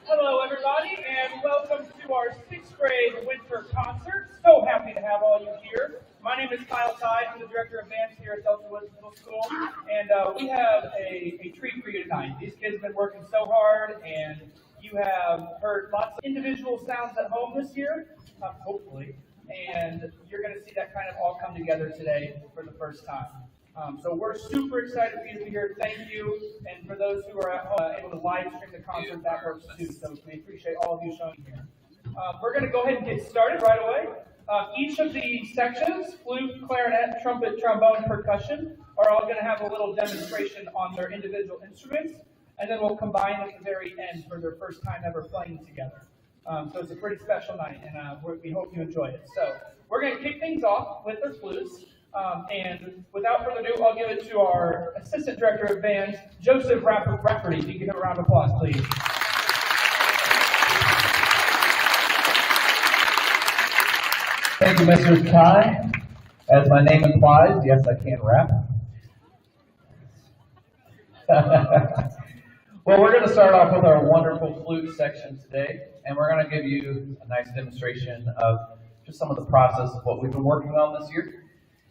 Hello, everybody, and welcome to our 6th grade winter concert. So happy to have all you here. My name is Kyle Tide. I'm the director of bands here at Delta Woods Middle School, and we have a treat for you tonight. These kids have been working so hard, and you have heard lots of individual sounds at home this year, hopefully, and you're going to see that kind of all come together today for the first time. So we're super excited for you to be here. Thank you. And for those who are at home, able to live stream the concert, that works too. So we appreciate all of you showing here. We're going to go ahead and get started right away. Each of the sections, flute, clarinet, trumpet, trombone, percussion, are all going to have a little demonstration on their individual instruments. And then we'll combine at the very end for their first time ever playing together. So it's a pretty special night, and we hope you enjoy it. So we're going to kick things off with their flutes. And without further ado, I'll give it to our Assistant Director of Bands, Joseph Rafferty. If you can give him a round of applause, please. Thank you, Mr. Ty. As my name implies, yes, I can rap. Well, we're going to start off with our wonderful flute section today, and we're going to give you a nice demonstration of just some of the process of what we've been working on this year.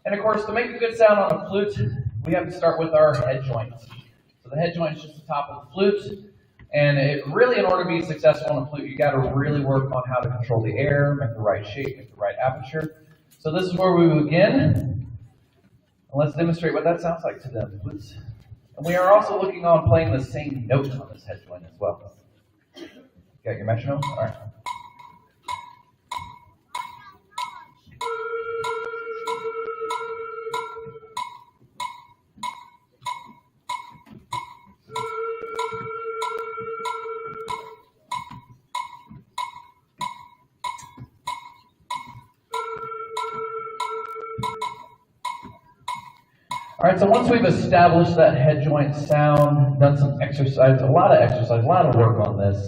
And of course, to make a good sound on a flute, we have to start with our head joint. So the head joint is just the top of the flute, and it really, in order to be successful on a flute, you got to really work on how to control the air, make the right shape, make the right aperture. So this is where we begin, and let's demonstrate what that sounds like to them flutes. And we are also looking on playing the same note on this head joint as well. You got your metronome? All right. All right, so once we've established that head joint sound, done some exercise, a lot of work on this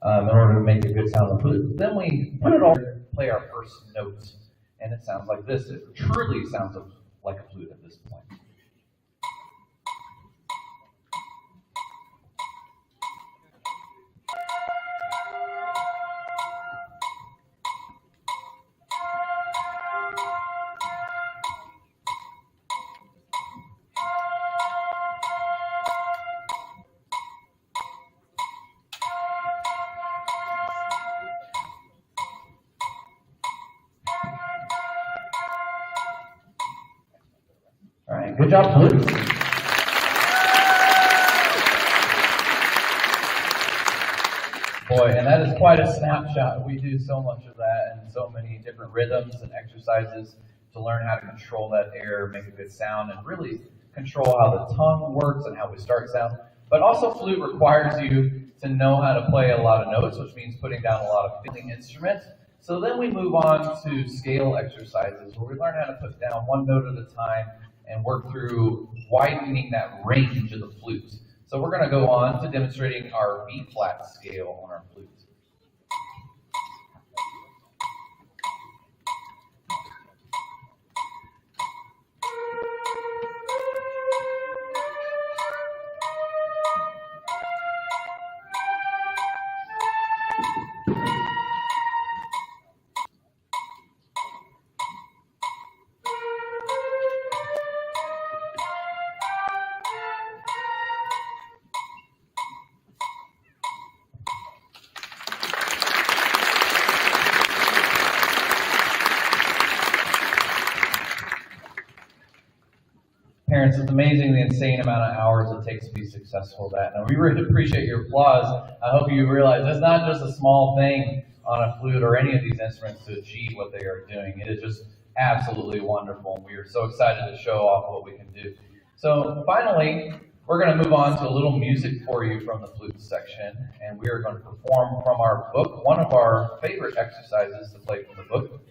in order to make a good sound on the flute, then we put it all together, play our first notes, and it sounds like this. It truly sounds like a flute at this point. All right, good job, flutes. Boy, and that is quite a snapshot. We do so much of that and so many different rhythms and exercises to learn how to control that air, make a good sound, and really control how the tongue works and how we start sound. But also flute requires you to know how to play a lot of notes, which means putting down a lot of filling instruments. So then we move on to scale exercises where we learn how to put down one note at a time and work through widening that range of the flute. So we're going to go on to demonstrating our B flat scale on our flute. Parents, it's amazing the insane amount of hours it takes to be successful at that. And we really appreciate your applause. I hope you realize it's not just a small thing on a flute or any of these instruments to achieve what they are doing. It is just absolutely wonderful, and we are so excited to show off what we can do. So finally, we're going to move on to a little music for you from the flute section, and we are going to perform from our book, one of our favorite exercises to play from the book.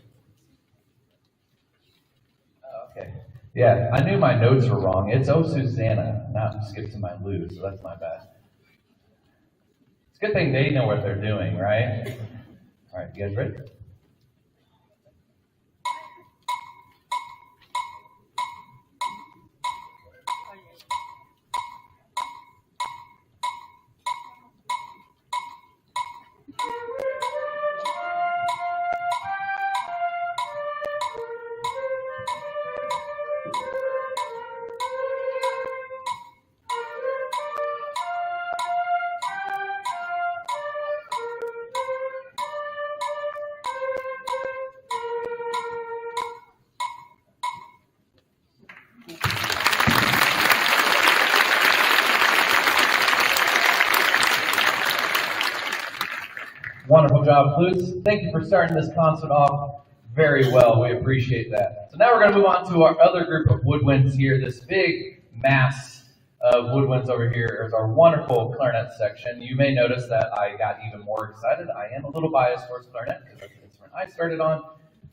Okay. Yeah, I knew my notes were wrong. It's Oh Susanna, not Skip to My Lou, so that's my bad. It's a good thing they know what they're doing, right? All right, you guys ready? Wonderful job, flutes. Thank you for starting this concert off very well. We appreciate that. So now we're going to move on to our other group of woodwinds here. This big mass of woodwinds over here is our wonderful clarinet section. You may notice that I got even more excited. I am a little biased towards clarinet because that's the instrument I started on.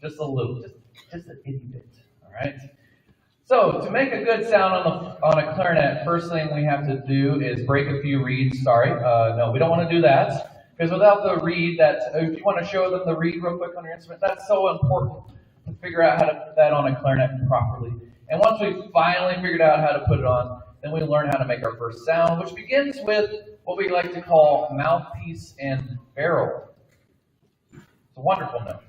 Just a little, just an itty bit. All right. So to make a good sound on a clarinet, first thing we have to do is break a few reeds. Sorry, no, we don't want to do that. Because without the reed, if you want to show them the reed real quick on your instrument, that's so important to figure out how to put that on a clarinet properly. And once we've finally figured out how to put it on, then we learn how to make our first sound, which begins with what we like to call mouthpiece and barrel. It's a wonderful note.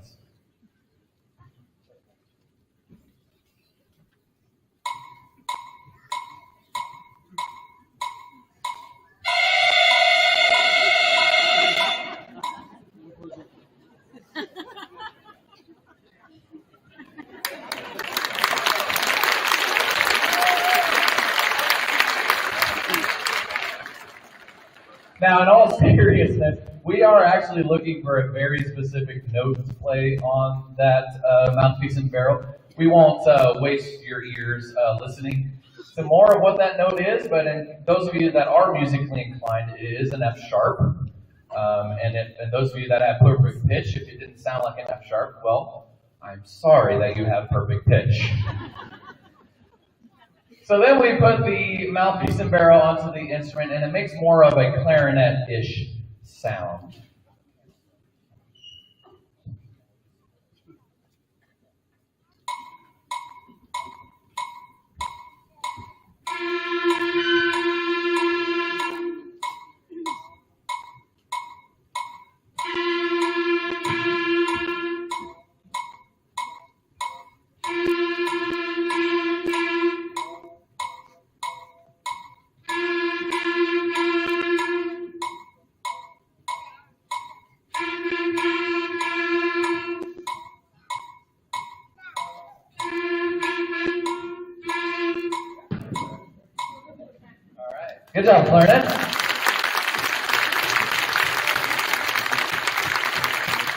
Now, in all seriousness, we are actually looking for a very specific note to play on that mouthpiece and barrel. We won't waste your ears listening to more of what that note is, but in those of you that are musically inclined, it is an F sharp. And those of you that have perfect pitch, if it didn't sound like an F sharp, well, I'm sorry that you have perfect pitch. So then we put the mouthpiece and barrel onto the instrument, and it makes more of a clarinet-ish sound. Good job, clarinet.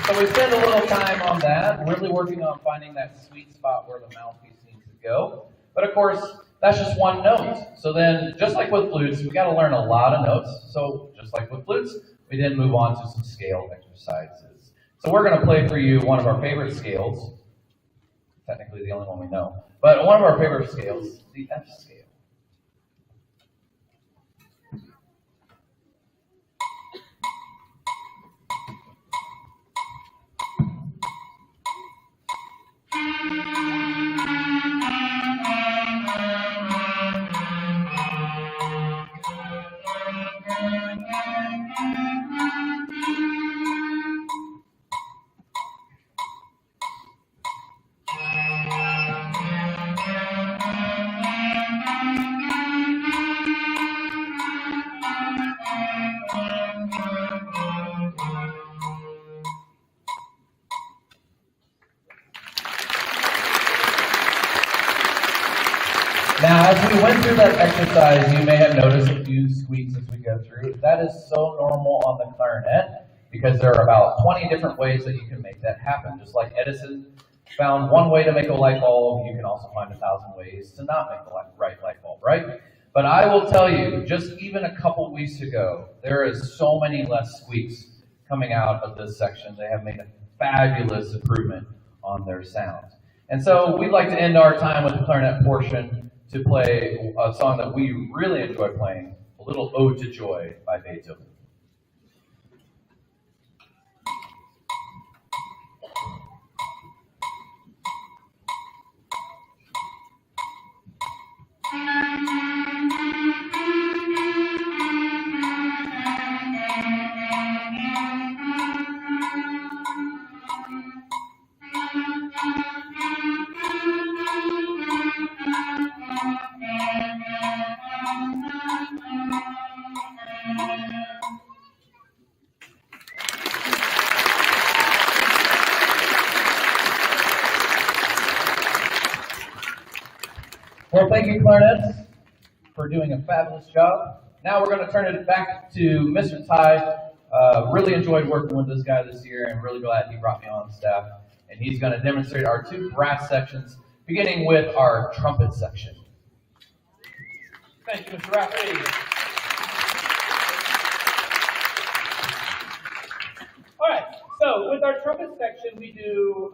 So we spend a little time on that, really working on finding that sweet spot where the mouthpiece needs to go. But of course, that's just one note. So then, just like with flutes, we got to learn a lot of notes. So just like with flutes, we then move on to some scale exercises. So we're going to play for you one of our favorite scales. Technically the only one we know. But one of our favorite scales, the F scale. Now, as we went through that exercise, you may have noticed a few squeaks as we go through. That is so normal on the clarinet because there are about 20 different ways that you can make that happen. Just like Edison found one way to make a light bulb, you can also find 1,000 ways to not make the right light bulb, right? But I will tell you, just even a couple weeks ago, there is so many less squeaks coming out of this section. They have made a fabulous improvement on their sounds. And so we'd like to end our time with the clarinet portion to play a song that we really enjoy playing, a little Ode to Joy by Beethoven. Well, thank you, clarinets, for doing a fabulous job. Now we're going to turn it back to Mr. Ty. Really enjoyed working with this guy this year and really glad he brought me on staff. And he's going to demonstrate our two brass sections, beginning with our trumpet section. Thank you, Mr. Rafferty. All right, so with our trumpet section, we do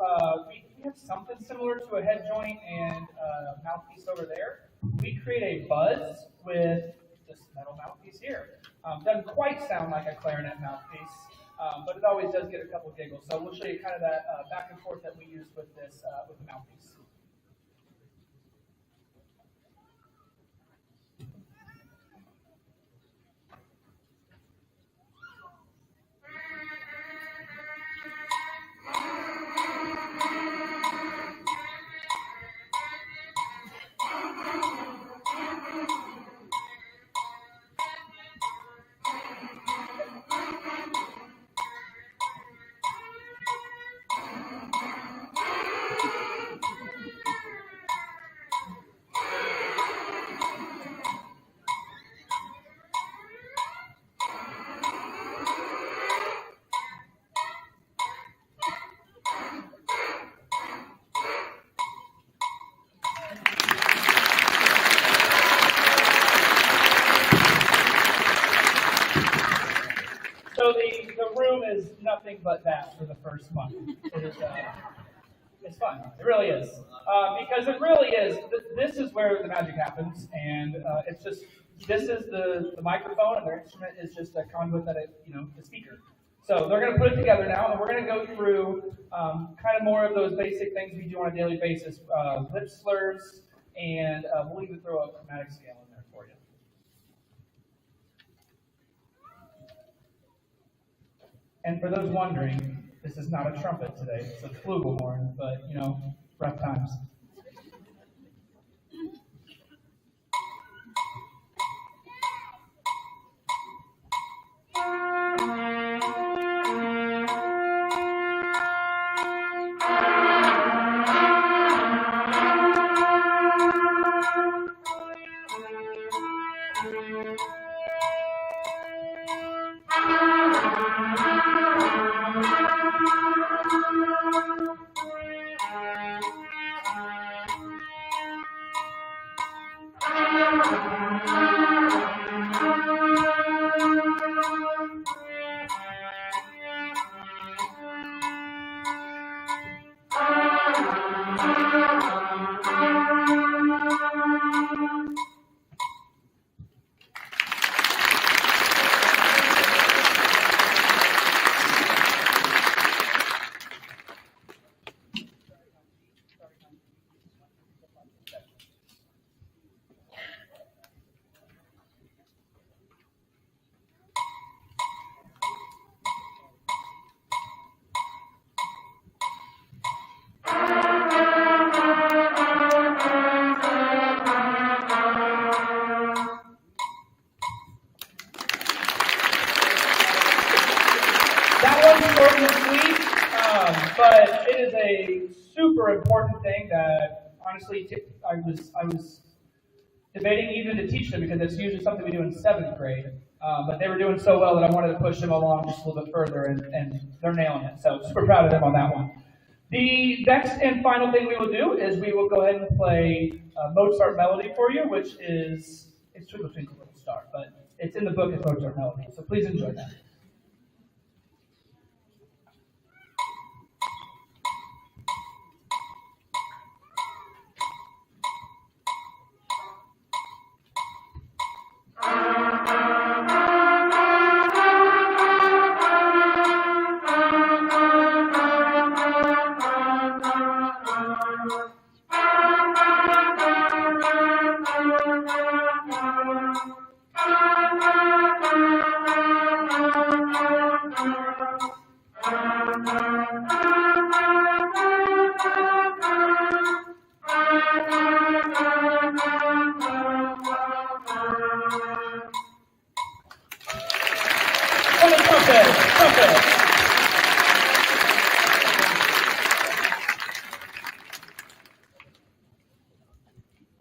we have something similar to a head joint and a mouthpiece over there. We create a buzz with this metal mouthpiece here. Doesn't quite sound like a clarinet mouthpiece, but it always does get a couple giggles. So we'll show you kind of that back and forth that we use with this with the mouthpiece. So the room is nothing but that for the first month. It is, it's fun. It really is. Because it really is, this is where the magic happens, and it's just, this is the microphone, and their instrument is just a conduit that the speaker. So they're going to put it together now, and we're going to go through kind of more of those basic things we do on a daily basis, lip slurs, and we'll even throw a chromatic scale in there for you. And for those wondering, this is not a trumpet today, it's a flugelhorn, but, rough times. But it is a super important thing that honestly I was debating even to teach them because it's usually something we do in 7th grade. But they were doing so well that I wanted to push them along just a little bit further, and they're nailing it. So super proud of them on that one. The next and final thing we will do is we will go ahead and play Mozart Melody for you, which is, it's Twinkle Twinkle Little Star, but it's in the book as Mozart Melody. So please enjoy that. Trumpet.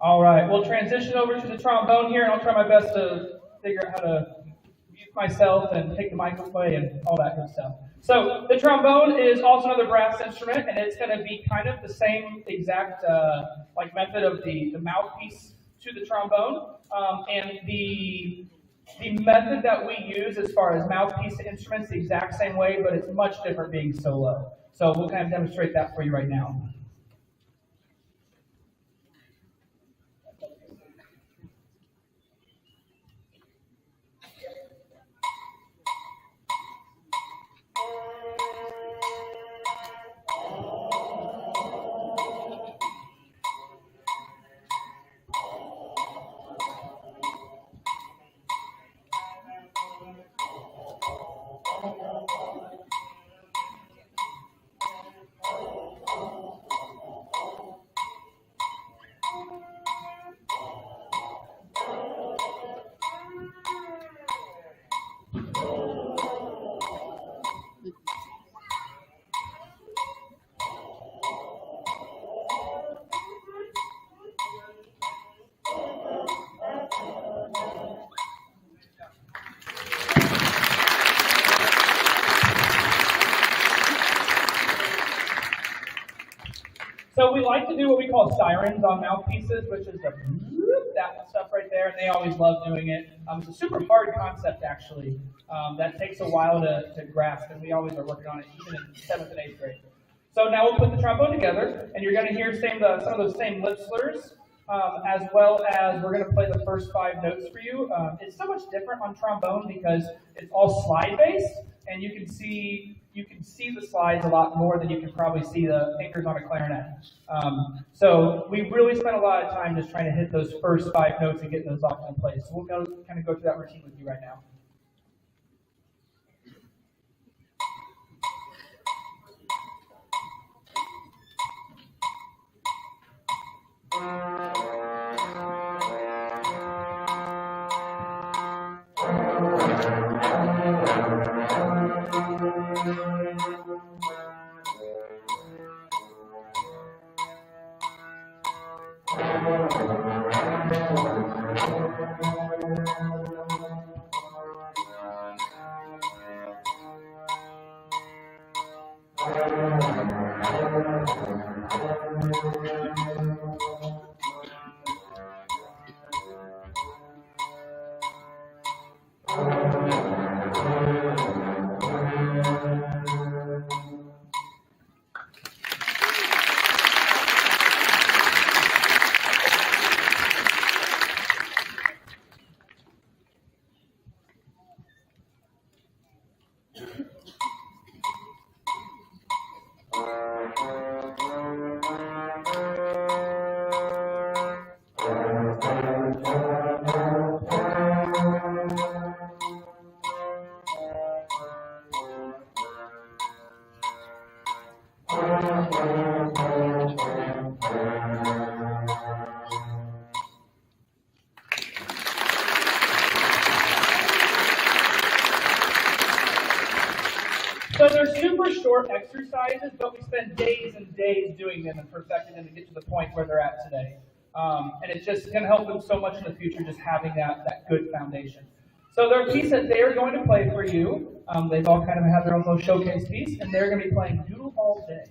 All right, we'll transition over to the trombone here, and I'll try my best to figure out how to mute myself and take the mic away and all that good stuff. So the trombone is also another brass instrument, and it's going to be kind of the same exact method of the mouthpiece to the trombone, and the method that we use as far as mouthpiece to instruments the exact same way, but it's much different being so low. So we'll kind of demonstrate that for you right now. So we like to do what we call sirens on mouthpieces, which is that stuff right there, and they always love doing it. It's a super hard concept, actually, that takes a while to grasp, and we always are working on it, even in 7th and 8th grade. So now we'll put the trombone together, and you're going to hear some of those same lip slurs, as well as we're going to play the first 5 notes for you. It's so much different on trombone because it's all slide-based, and you can see the slides a lot more than you can probably see the fingers on a clarinet. So we really spent a lot of time just trying to hit those first 5 notes and getting those locked in place. So we'll kind of go through that routine with you right now. So they're super short exercises, but we spend days and days doing them and perfecting them to get to the point where they're at today. And it's just going to help them so much in the future, just having that good foundation. So their piece that they are going to play for you, they've all kind of had their own little showcase piece, and they're going to be playing Doodle All Day.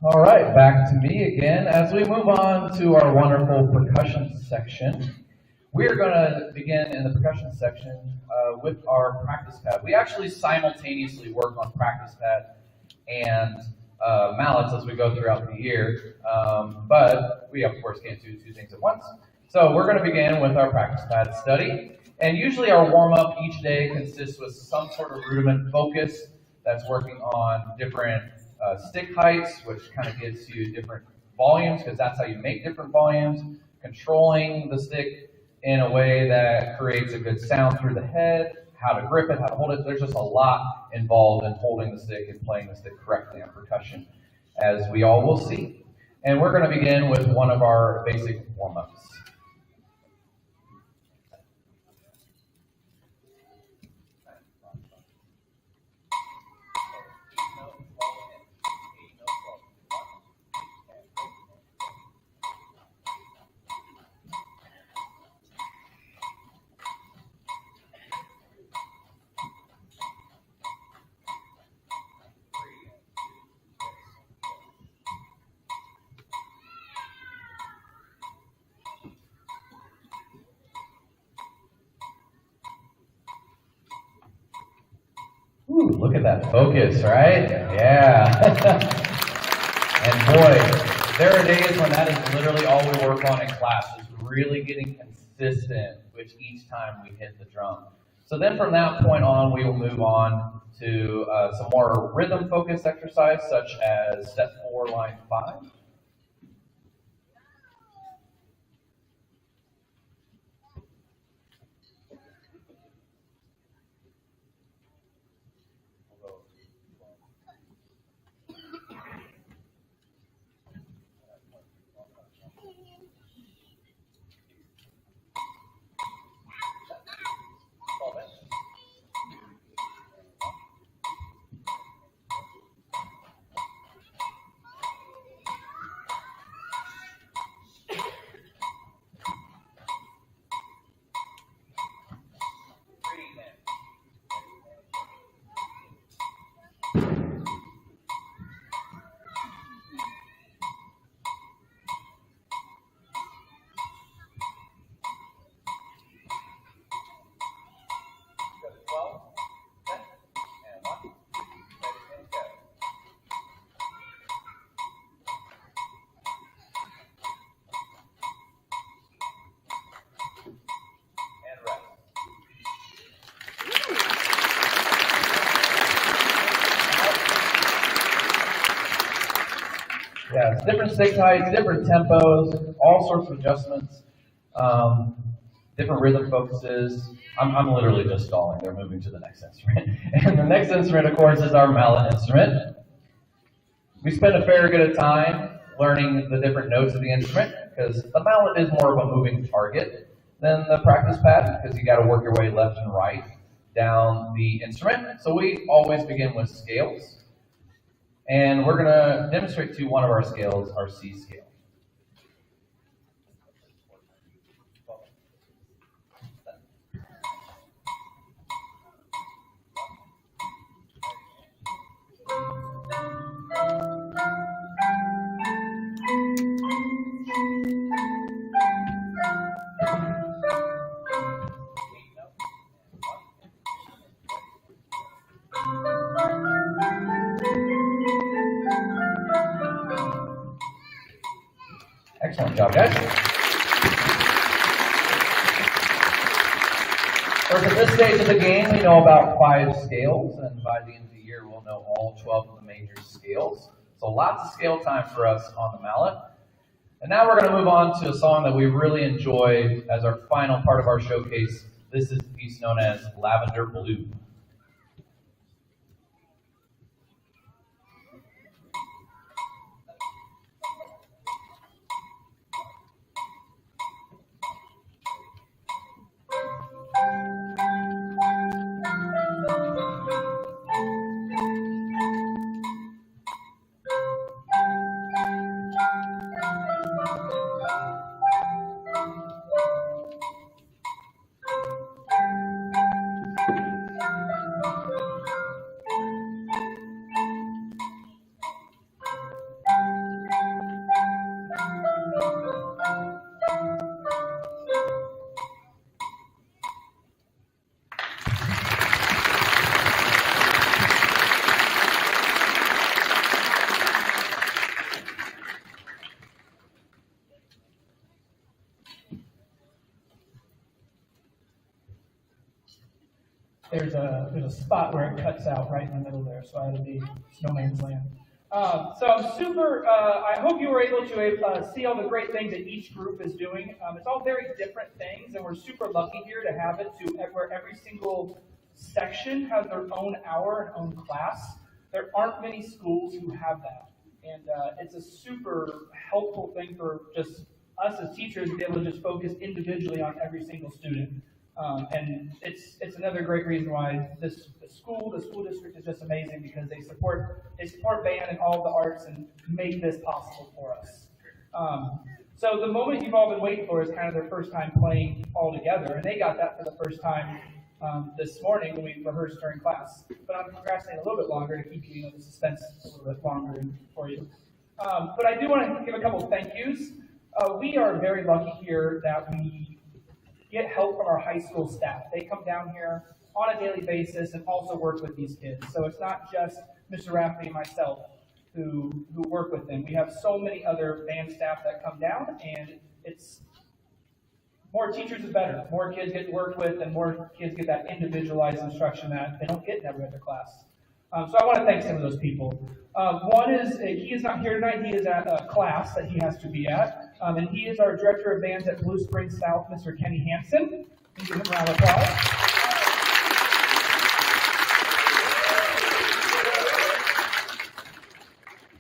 All right, back to me again. As we move on to our wonderful percussion section, we're going to begin in the percussion section with our practice pad. We actually simultaneously work on practice pad and mallets as we go throughout the year, but we of course can't do two things at once. So we're going to begin with our practice pad study, and usually our warm-up each day consists with some sort of rudiment focus that's working on different stick heights, which kind of gives you different volumes, because that's how you make different volumes, controlling the stick in a way that creates a good sound through the head, how to grip it, how to hold it. There's just a lot involved in holding the stick and playing the stick correctly on percussion, as we all will see. And we're going to begin with one of our basic warm-ups. Ooh, look at that focus, right? Yeah. And boy, there are days when that is literally all we work on in class, is really getting consistent with each time we hit the drum. So then from that point on, we will move on to some more rhythm-focused exercise, such as step 4, line 5. Yeah, it's different stick heights, different tempos, all sorts of adjustments, different rhythm focuses. I'm literally just stalling. They're moving to the next instrument. And the next instrument, of course, is our mallet instrument. We spend a fair bit of time learning the different notes of the instrument, because the mallet is more of a moving target than the practice pad, because you got to work your way left and right down the instrument. So we always begin with scales. And we're going to demonstrate to you one of our scales, our C scale. Excellent job, guys. Of course, at this stage of the game, we know about 5 scales, and by the end of the year, we'll know all 12 of the major scales. So lots of scale time for us on the mallet. And now we're going to move on to a song that we really enjoyed as our final part of our showcase. This is the piece known as Lavender Blue. There's a spot where it cuts out right in the middle there, so that'll be no man's land. So I'm super, I hope you were able to see all the great things that each group is doing. It's all very different things, and we're super lucky here to have it where every single section has their own hour, own class. There aren't many schools who have that, and it's a super helpful thing for just us as teachers to be able to just focus individually on every single student. And it's another great reason why the school district is just amazing, because they support band and all the arts and make this possible for us. So the moment you've all been waiting for is kind of their first time playing all together, and they got that for the first time this morning when we rehearsed during class. But I'm procrastinating a little bit longer to keep the suspense a little bit longer for you. But I do want to give a couple of thank yous. We are very lucky here that we get help from our high school staff. They come down here on a daily basis and also work with these kids. So it's not just Mr. Rafferty and myself who work with them. We have so many other band staff that come down, and it's more teachers is better. More kids get worked with, and more kids get that individualized instruction that they don't get in every other class. So I want to thank some of those people. One is, he is not here tonight. He is at a class that he has to be at. And he is our director of bands at Blue Springs South, Mr. Kenny Hansen. Give him a round of applause.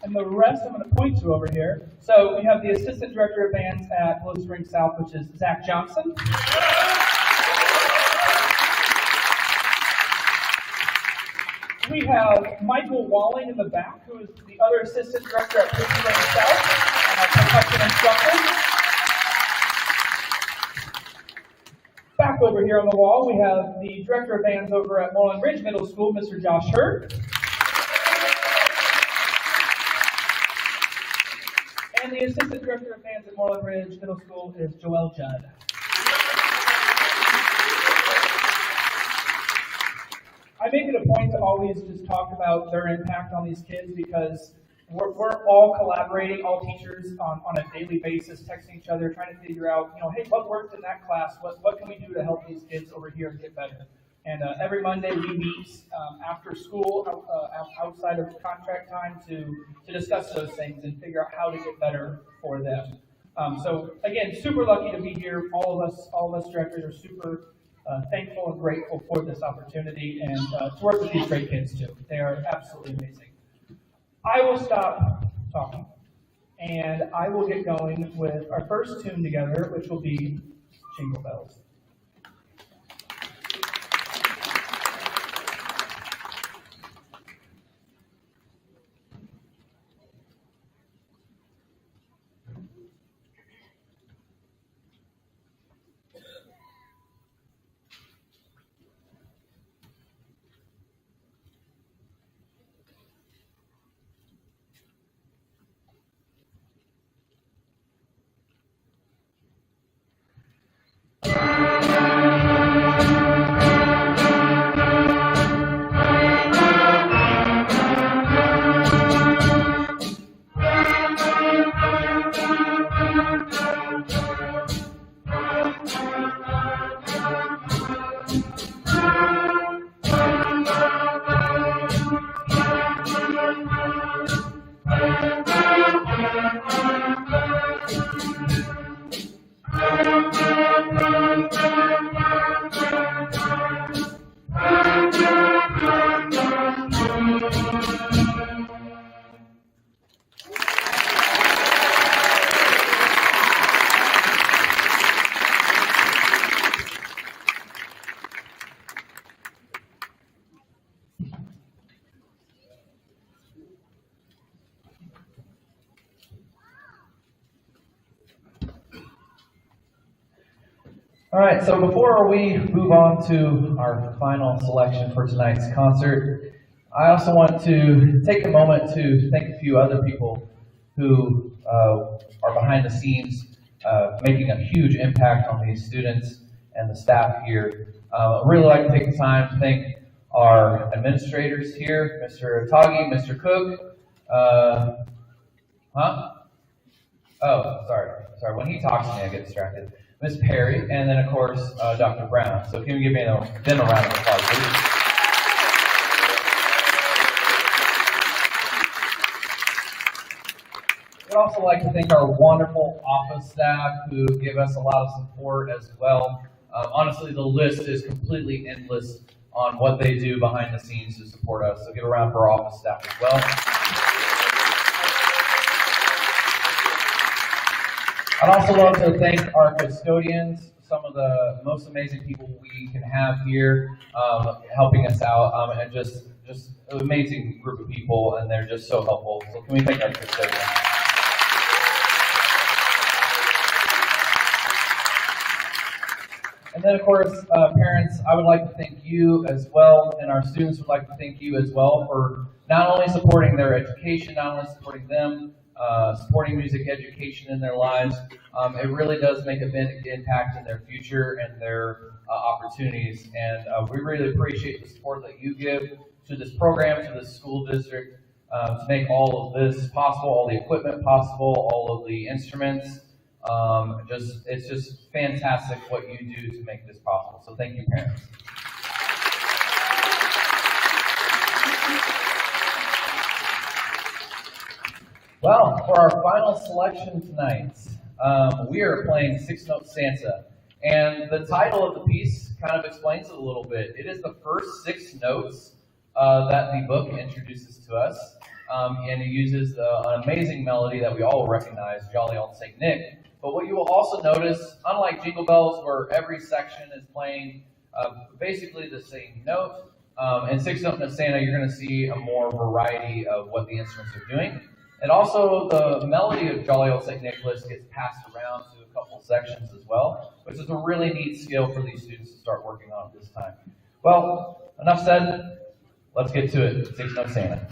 And the rest I'm going to point to over here. So we have the assistant director of bands at Blue Springs South, which is Zach Johnson. We have Michael Walling in the back, who is the other assistant director at Blue Springs South, and our percussion instructor. Back over here on the wall, we have the director of bands over at Moreland Ridge Middle School, Mr. Josh Hurd. And the assistant director of bands at Moreland Ridge Middle School is Joelle Judd. I make it a point to always just talk about their impact on these kids, because we're all collaborating, all teachers on a daily basis, texting each other, trying to figure out, hey, what worked in that class? What can we do to help these kids over here get better? And every Monday we meet after school, outside of contract time, to discuss those things and figure out how to get better for them. So again, super lucky to be here. All of us directors are super thankful and grateful for this opportunity, and to work with these great kids too. They are absolutely amazing. I will stop talking, and I will get going with our first tune together, which will be Jingle Bells. All right, so before we move on to our final selection for tonight's concert, I also want to take a moment to thank a few other people who are behind the scenes, making a huge impact on these students and the staff here. I'd really like to take the time to thank our administrators here, Mr. Atagi, Mr. Cook, sorry, when he talks to me I get distracted. Ms. Perry, and then of course, Dr. Brown. So can you give them a round of applause, please? I'd also like to thank our wonderful office staff who give us a lot of support as well. Honestly, the list is completely endless on what they do behind the scenes to support us. So give a round for our office staff as well. I'd also love to thank our custodians, some of the most amazing people we can have here, helping us out, and just an amazing group of people, and they're just so helpful. So can we thank our custodians? And then, of course, parents, I would like to thank you as well, and our students would like to thank you as well for not only supporting their education, not only supporting them, supporting music education in their lives. It really does make a big impact in their future and their opportunities. And we really appreciate the support that you give to this program, to this school district, to make all of this possible, all the equipment possible, all of the instruments. It's just fantastic what you do to make this possible. So thank you, parents. Well, for our final selection tonight, we are playing Six Note Santa. And the title of the piece kind of explains it a little bit. It is the first 6 notes that the book introduces to us. And it uses an amazing melody that we all recognize, Jolly Old St. Nick. But what you will also notice, unlike Jingle Bells, where every section is playing basically the same note, in Six Note Santa, you're going to see a more variety of what the instruments are doing. And also, the melody of Jolly Old St. Nicholas gets passed around to a couple sections as well, which is a really neat skill for these students to start working on at this time. Well, enough said. Let's get to it. Six Note Santa.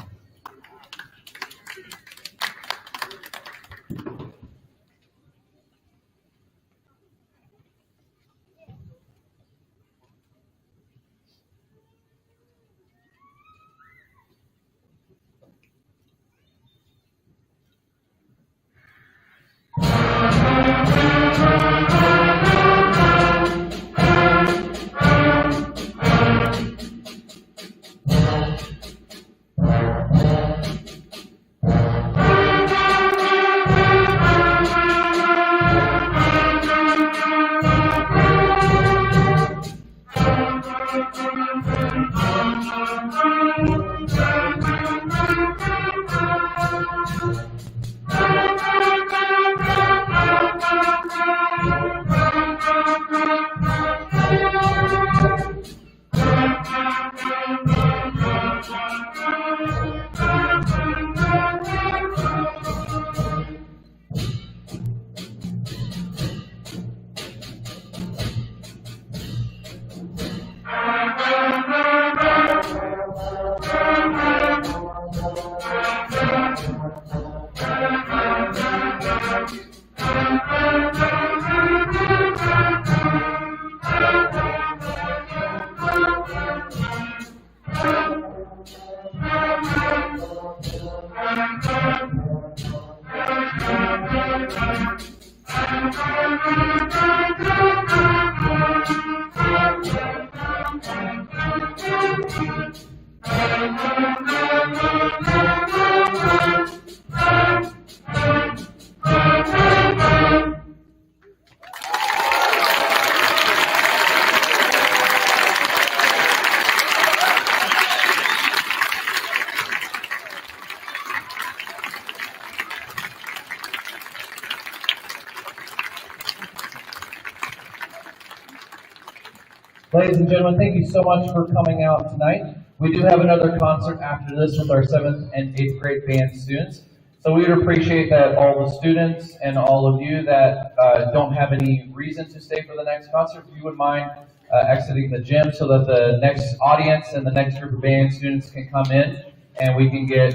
Ladies and gentlemen, thank you so much for coming out tonight. We do have another concert after this with our 7th and 8th grade band students. So we would appreciate that all the students and all of you that don't have any reason to stay for the next concert, if you would mind exiting the gym so that the next audience and the next group of band students can come in and we can get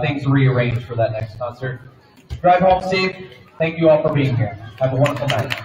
things rearranged for that next concert. Drive home safe. Thank you all for being here. Have a wonderful night.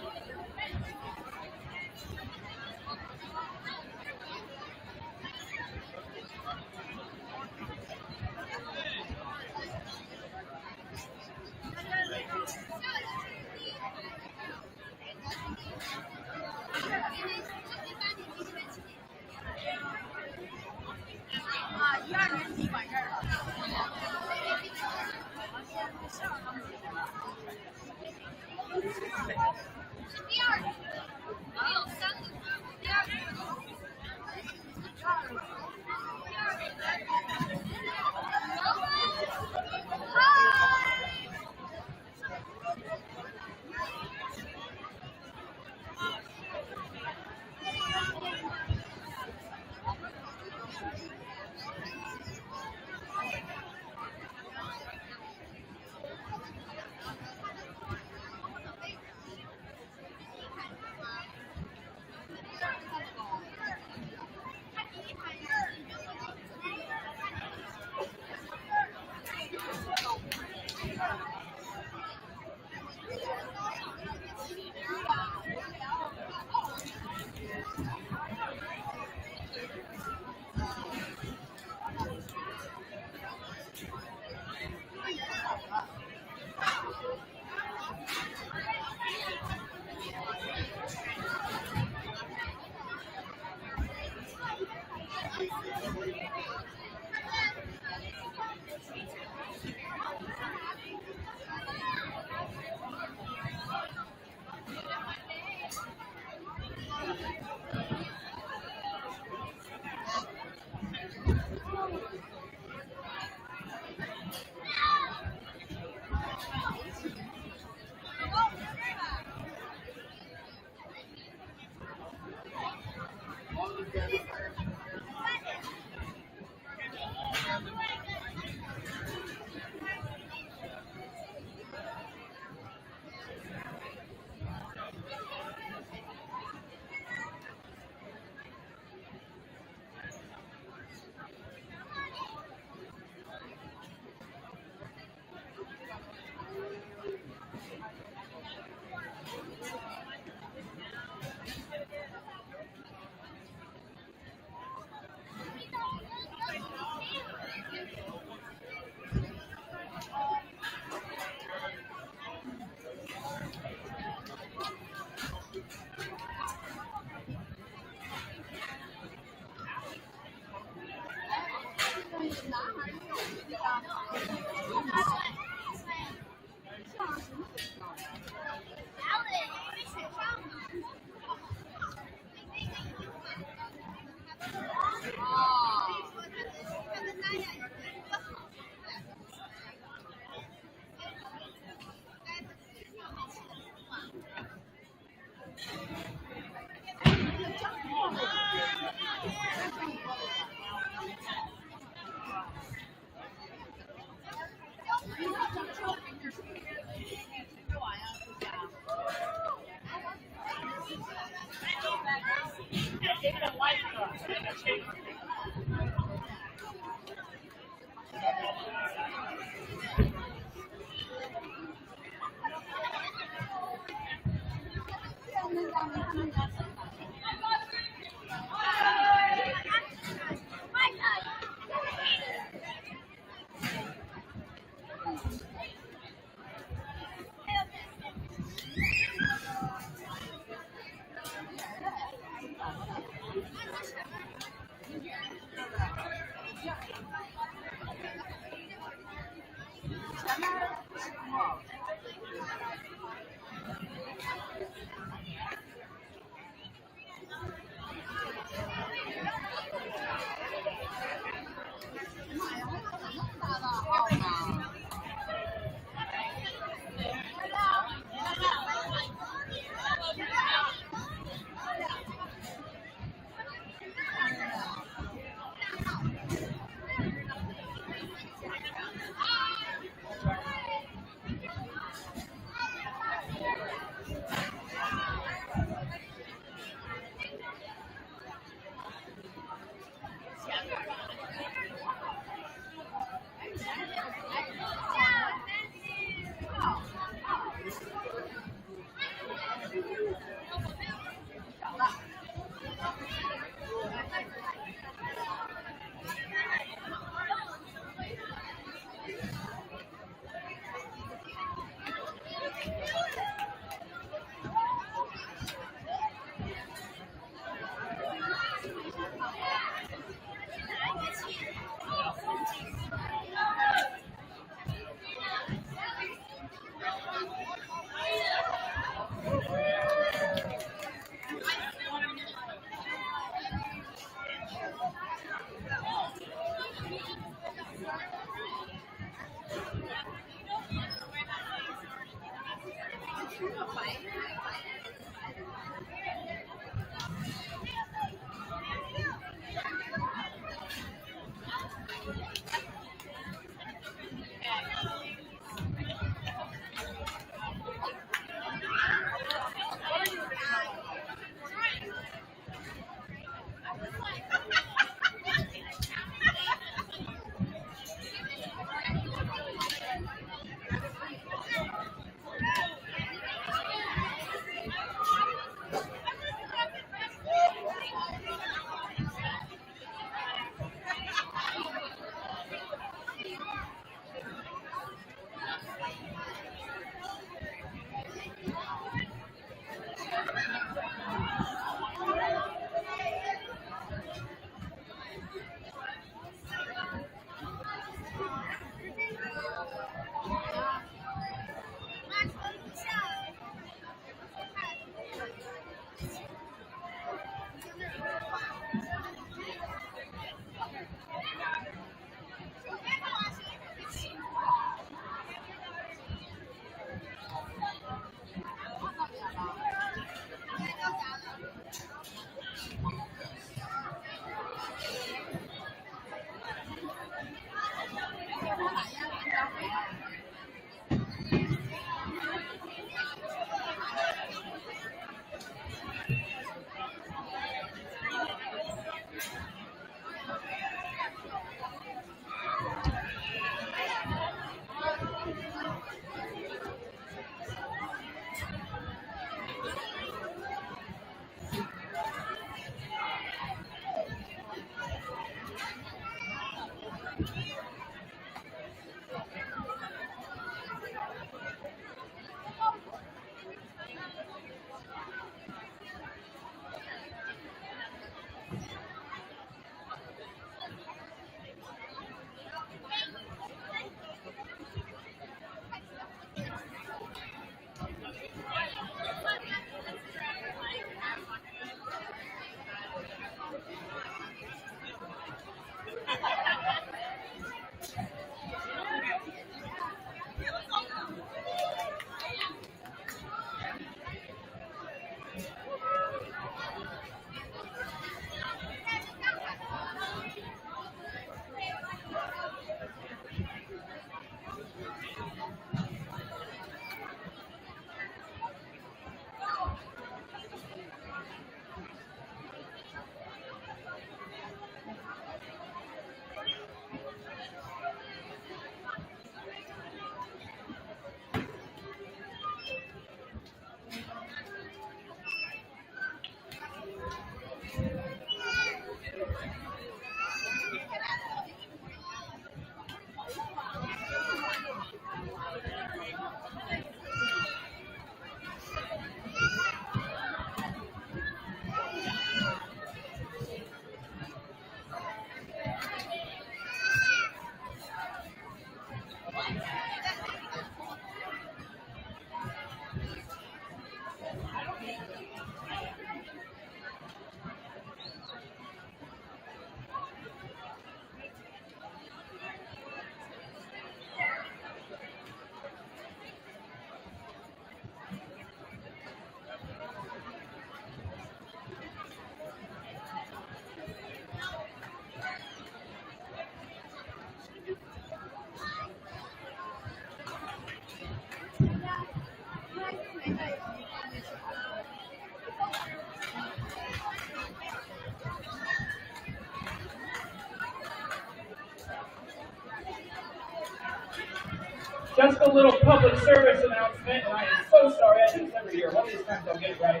Just a little public service announcement, and I am so sorry, I do this every year. One of these times I'll get it right.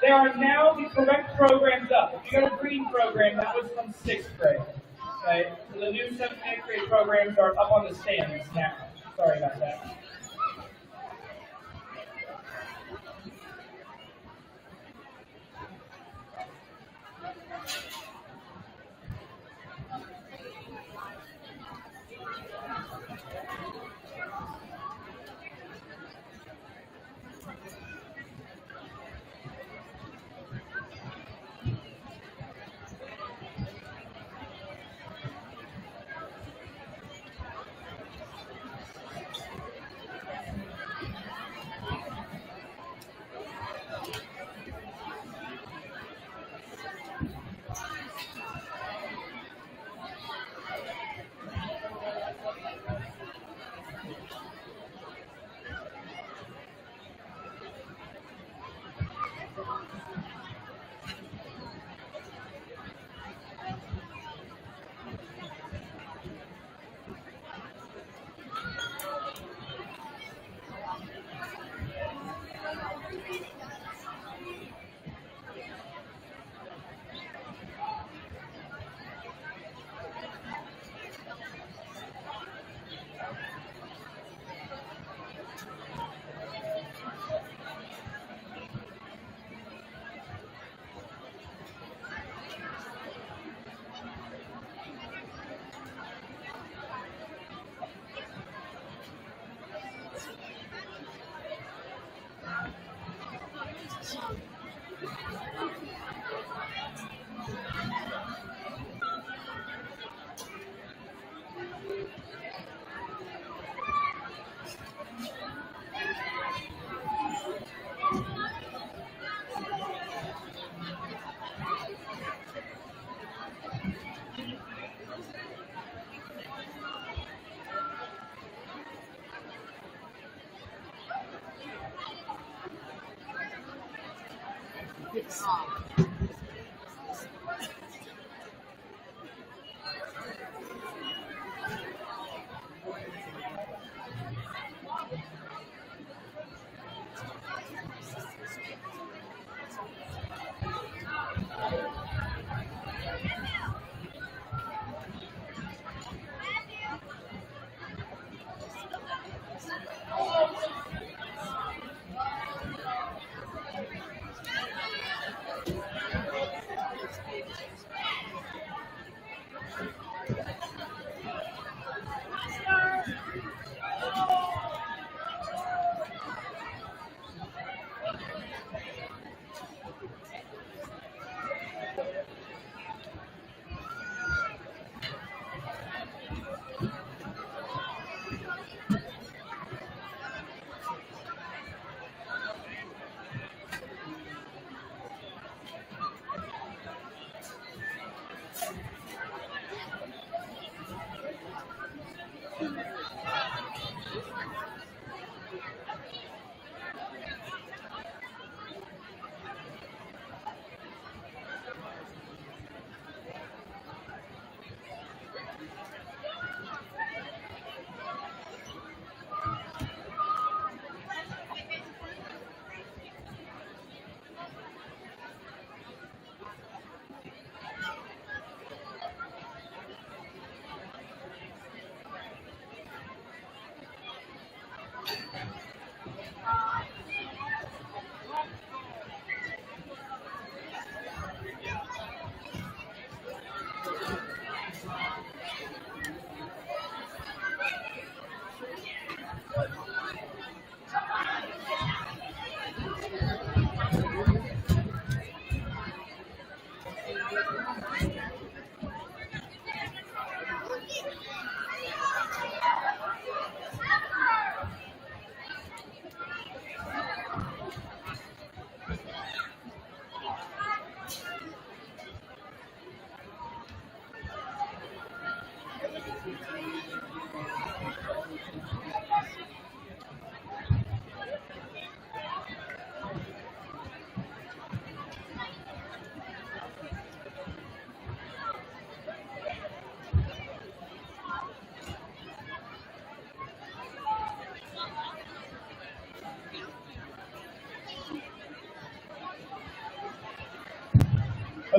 There are now the correct programs up. If you got a green program, that was from 6th grade. Okay? So the new 7th and 8th grade programs are up on the stands now. Sorry about that.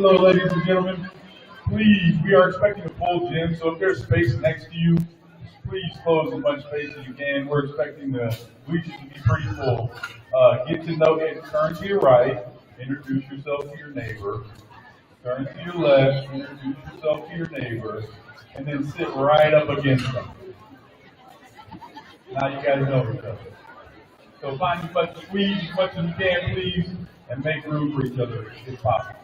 Hello, ladies and gentlemen. Please, we are expecting a full gym, so if there's space next to you, please close as much space as you can. We're expecting the bleachers to be pretty full. Get to know it. Turn to your right. Introduce yourself to your neighbor. Turn to your left. Introduce yourself to your neighbor. And then sit right up against them. Now you guys know each other. So find as much, squeeze as much as you can, please, and make room for each other if possible.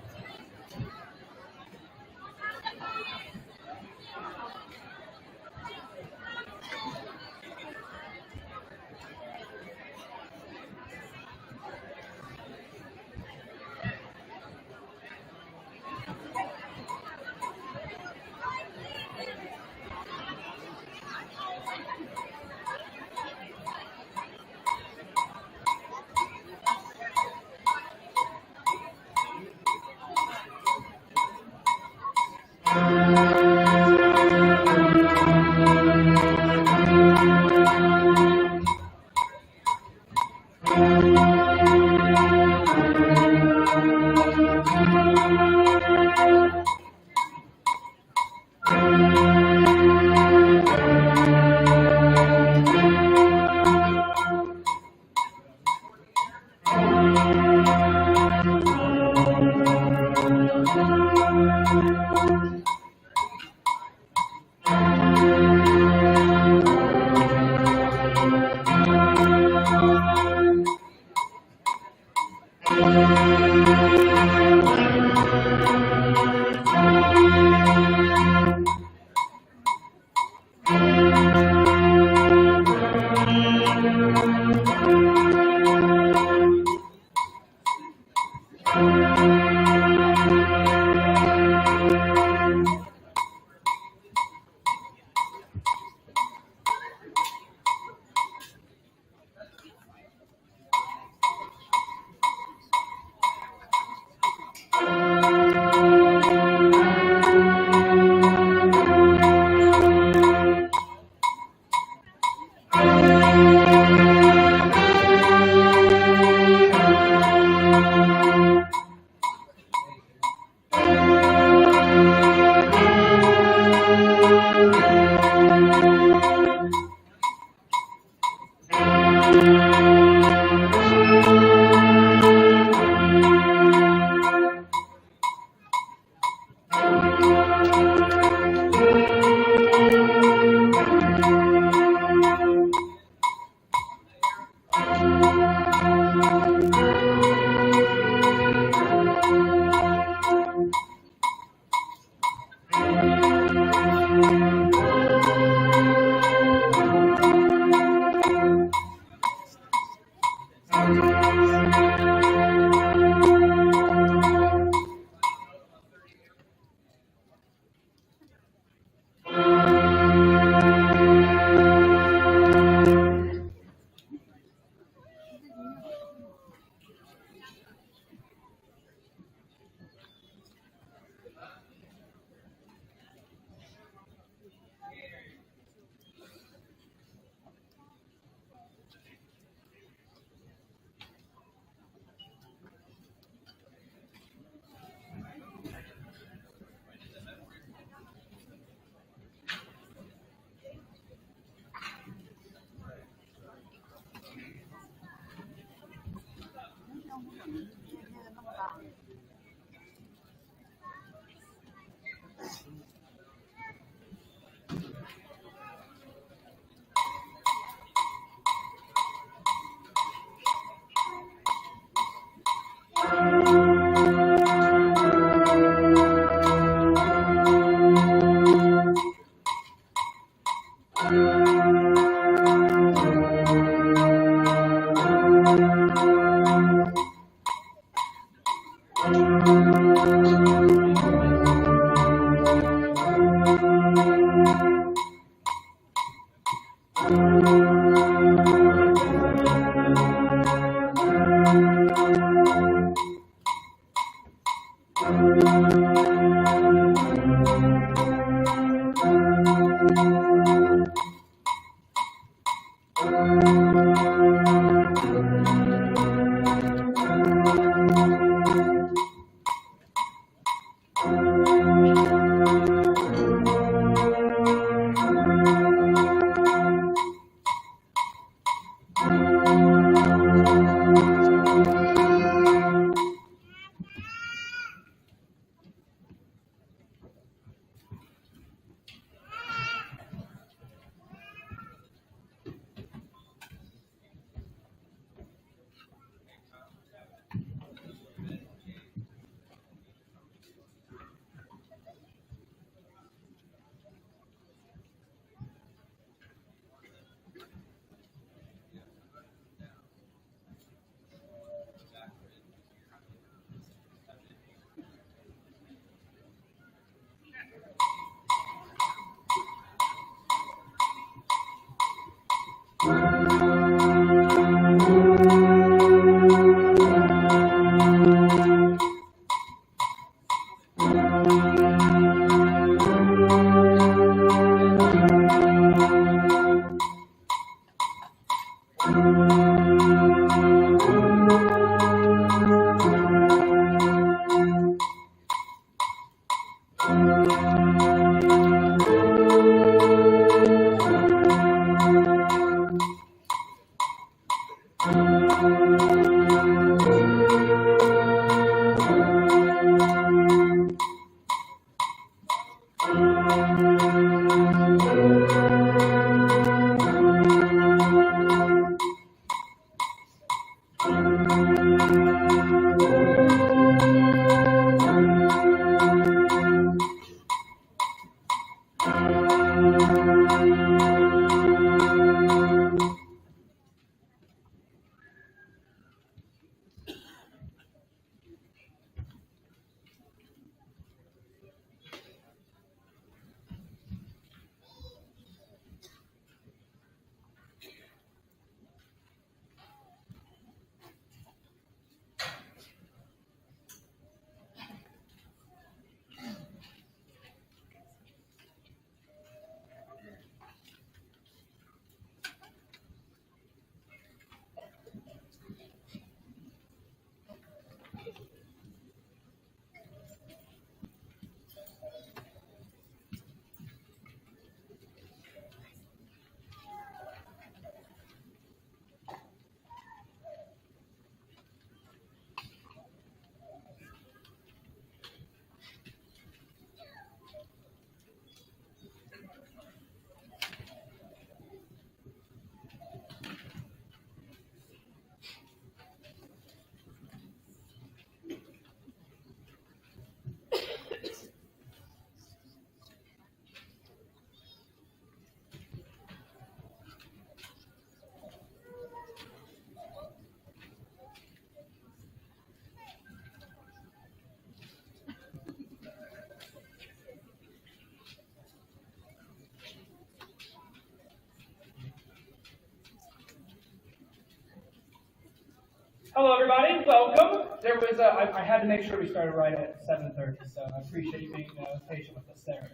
Hello, everybody. Welcome. I had to make sure we started right at 7:30, so I appreciate you being patient with us there.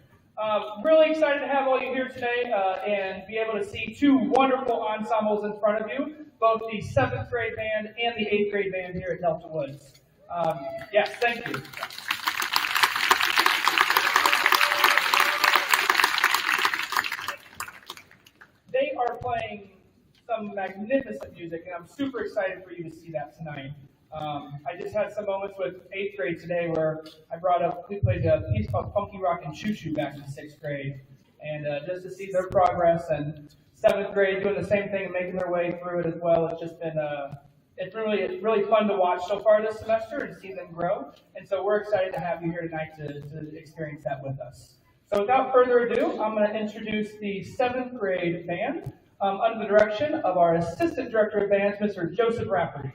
Really excited to have all you here today and be able to see two wonderful ensembles in front of you, both the 7th grade band and the 8th grade band here at Delta Woods. Yes, thank you. They are playing some magnificent music, and I'm super excited for you to see that tonight. I just had some moments with 8th grade today where we played a piece called Funky Rock and Choo Choo back in 6th grade, and just to see their progress, and 7th grade doing the same thing and making their way through it as well. It's just been it's really fun to watch so far this semester and see them grow, and so we're excited to have you here tonight to experience that with us. So without further ado, I'm going to introduce the 7th grade band under the direction of our Assistant Director of Bands, Mr. Joseph Rafferty.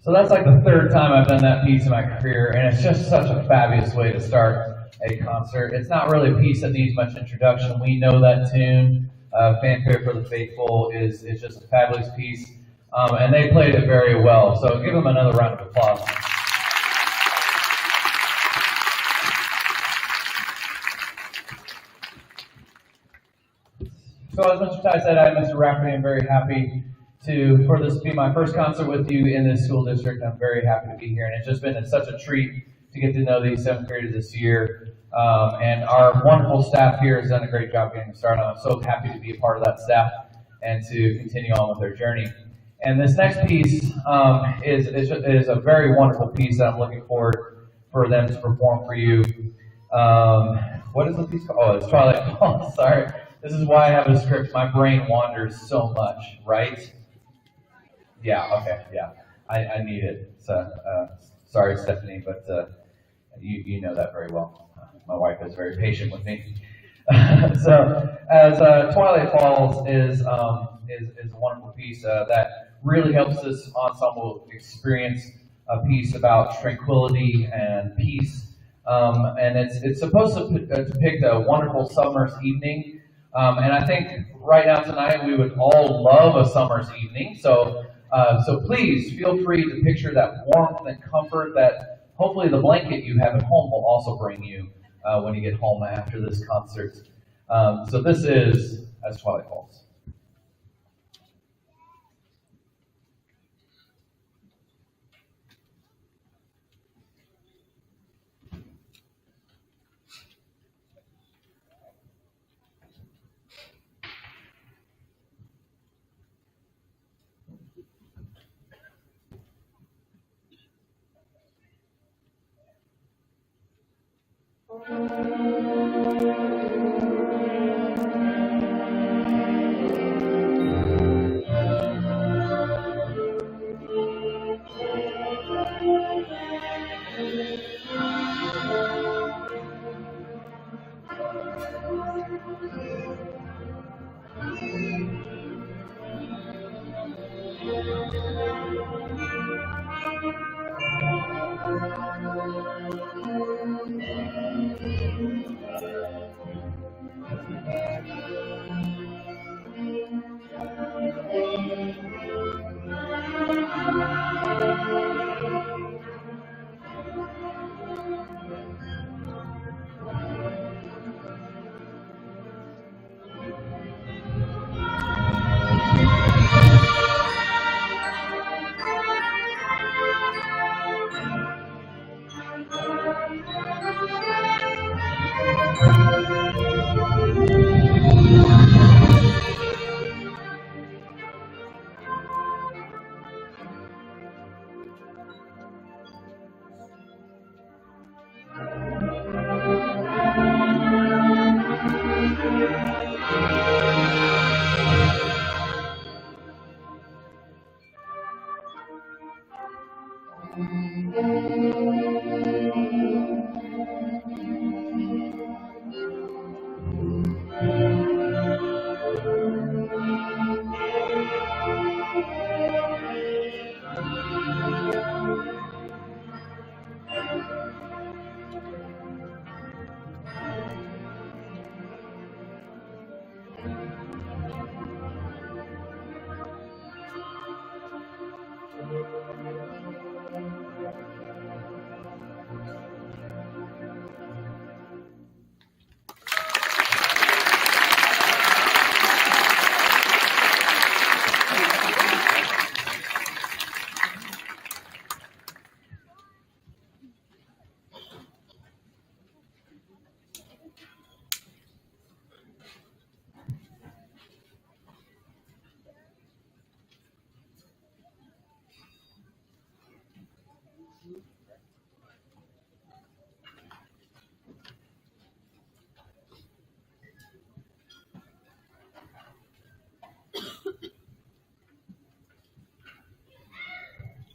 So that's like the third time I've done that piece in my career, and it's just such a fabulous way to start a concert. It's not really a piece that needs much introduction. We know that tune. Fanfare for the Faithful is just a fabulous piece, and they played it very well. So give them another round of applause. So as Mr. Ty said, I'm Mr. Rafferty. I'm very happy for this to be my first concert with you in this school district. I'm very happy to be here, and it's just been such a treat to get to know these 7th graders this year. And our wonderful staff here has done a great job getting started. I'm so happy to be a part of that staff and to continue on with their journey. And this next piece is a very wonderful piece that I'm looking forward for them to perform for you. What is the piece called? Oh, it's Twilight Falls. Sorry. This is why I have a script. My brain wanders so much, right? Yeah, okay, yeah. I need it. So, sorry, Stephanie, but you know that very well. My wife is very patient with me. So, as Twilight Falls is a wonderful piece that really helps this ensemble experience a piece about tranquility and peace. And it's supposed to depict a wonderful summer's evening. And I think right now tonight we would all love a summer's evening. So please feel free to picture that warmth and comfort that hopefully the blanket you have at home will also bring you when you get home after this concert. So this is As Twilight Falls.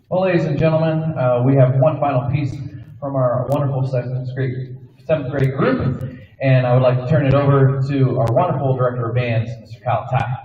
Well, ladies and gentlemen, we have one final piece from our wonderful seventh grade group, and I would like to turn it over to our wonderful director of bands, Mr. Kyle Ty.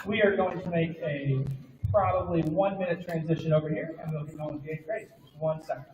We are going to make a probably 1 minute transition over here, and we'll get going with the 8th grade. Just 1 second.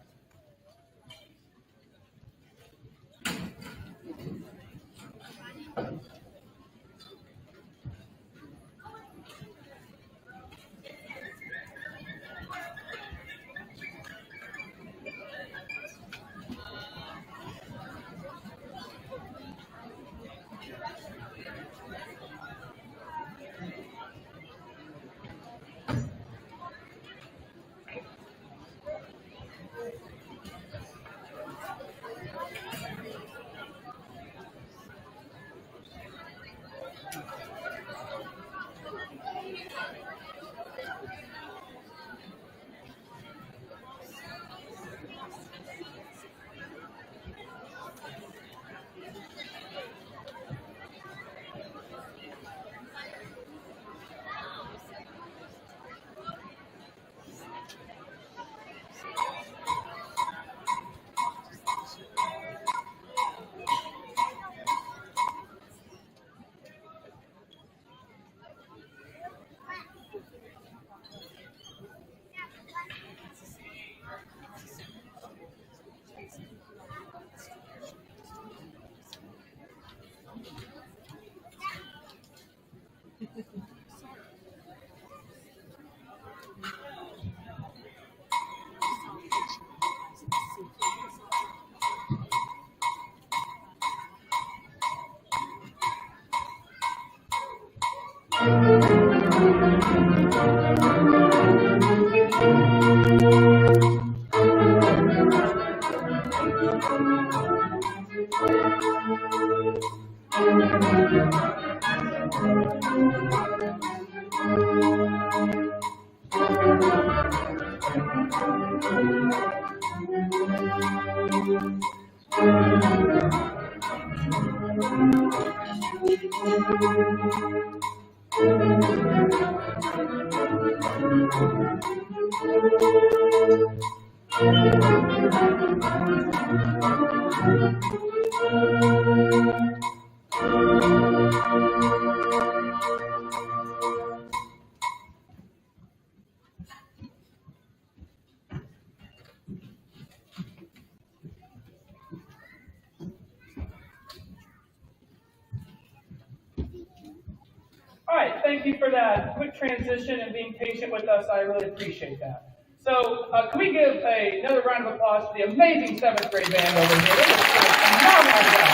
All right, thank you for that quick transition and being patient with us. I really appreciate that. So, can we give another round of applause for the amazing 7th grade band over here? They just did a phenomenal job.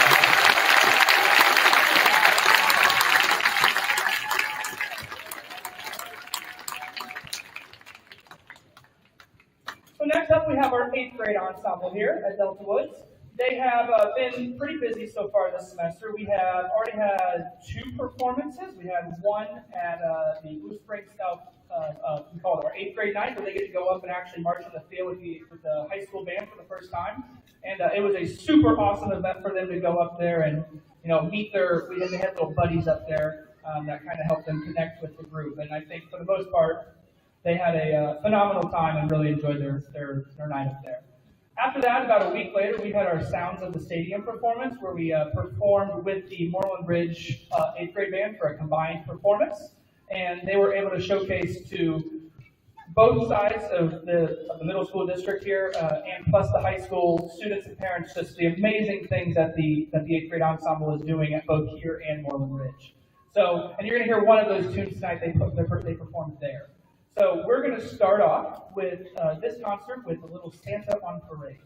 So next up, we have our 8th grade ensemble here at Delta Woods. They have been pretty busy so far this semester. We have already had 2 performances. We had one at the Blue Spring Scout, we call it our 8th grade night, where they get to go up and actually march in the field with the high school band for the first time. And it was a super awesome event for them to go up there and meet they had little buddies up there that kind of helped them connect with the group. And I think for the most part, they had a phenomenal time and really enjoyed their night up there. After that, about a week later, we had our Sounds of the Stadium performance, where we performed with the Moreland Ridge 8th grade band for a combined performance. And they were able to showcase to both sides of the middle school district here, and plus the high school students and parents, just the amazing things that the 8th grade ensemble is doing at both here and Moreland Ridge. So, and you're going to hear one of those tunes tonight. They performed there. So we're going to start off with this concert with a little Santa on Parade.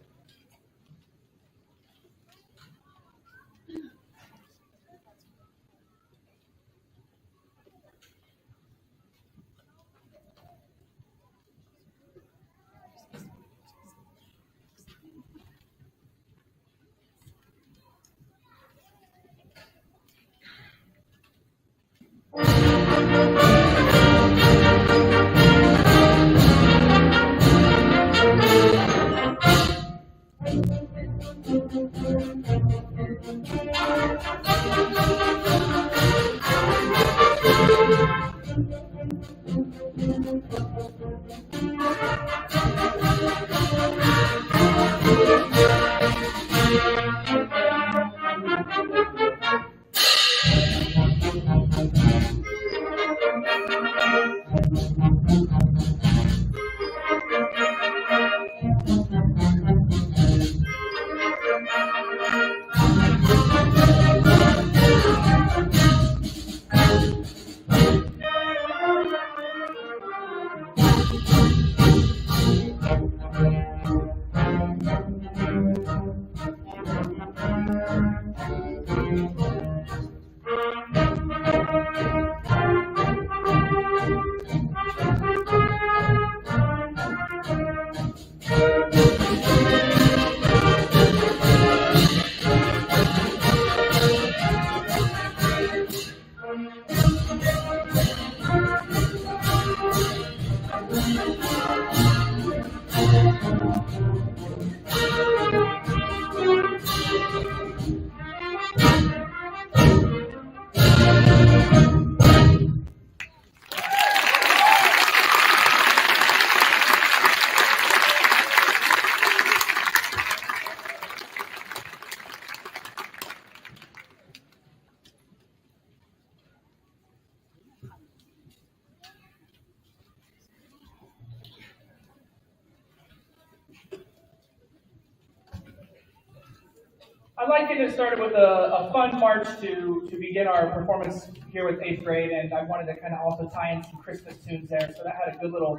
I'd like to get started with a fun march to begin our performance here with 8th grade, and I wanted to kind of also tie in some Christmas tunes there, so that had a good little,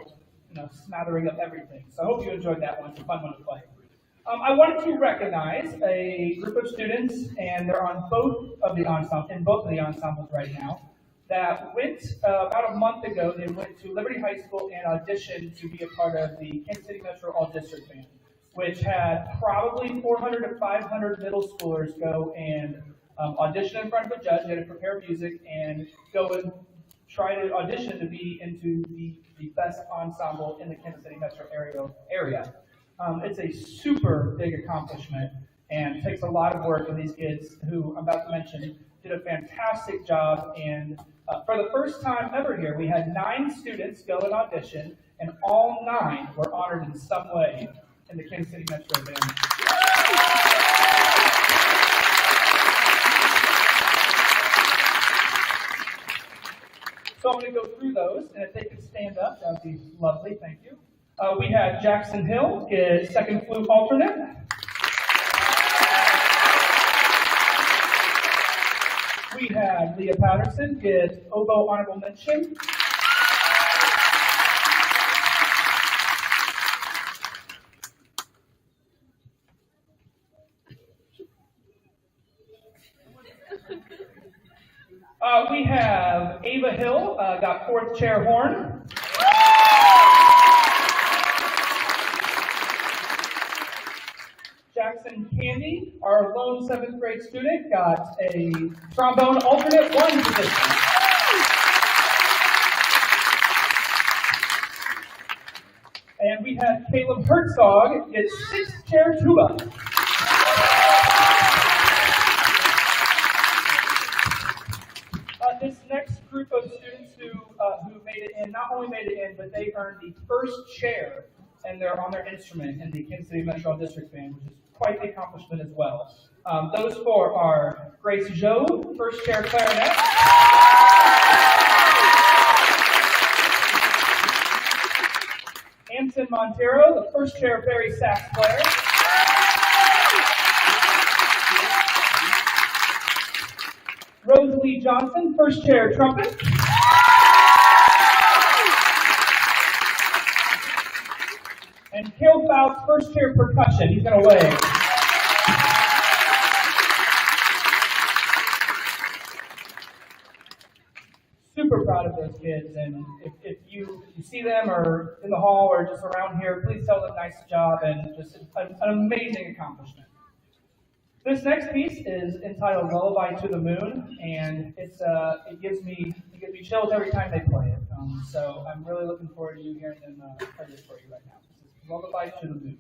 smattering of everything. So I hope you enjoyed that one. It's a fun one to play. I wanted to recognize a group of students, and they're on both of the ensembles right now, that went about a month ago. They went to Liberty High School and auditioned to be a part of the Kansas City Metro All District Band, which had probably 400 to 500 middle schoolers go and audition in front of a judge. They had to prepare music and go and try to audition to be into the best ensemble in the Kansas City Metro area. It's a super big accomplishment and takes a lot of work, and these kids, who I'm about to mention, did a fantastic job. And for the first time ever here, we had 9 students go and audition, and all 9 were honored in some way in the Kansas City Metro Band. So I'm going to go through those, and if they could stand up, that would be lovely. Thank you. We had Jackson Hill get second flute alternate. We had Leah Patterson get oboe honorable mention. We have Ava Hill, got 4th chair horn. Jackson Candy, our lone 7th grade student, got a trombone alternate 1 position. And we had Caleb Herzog get 6th chair tuba. This next group of students who made it in, not only made it in, but they earned the 1st chair, and they're on their instrument in the Kansas City Metro District Band, which is quite the accomplishment as well. Those 4 are Grace Joe, 1st chair clarinet. Montero, the first chair Barry sax player. Rosalie Johnson, first chair trumpet. And Cale Fouts, first chair percussion. He's going to wave. Super proud of those kids, and if you see them or in the hall or just around here, please tell them nice job and just an amazing accomplishment. This next piece is entitled "Lullaby to the Moon," and it gives me chills every time they play it. So I'm really looking forward to you hearing them play this for you right now. This is "Lullaby to the Moon."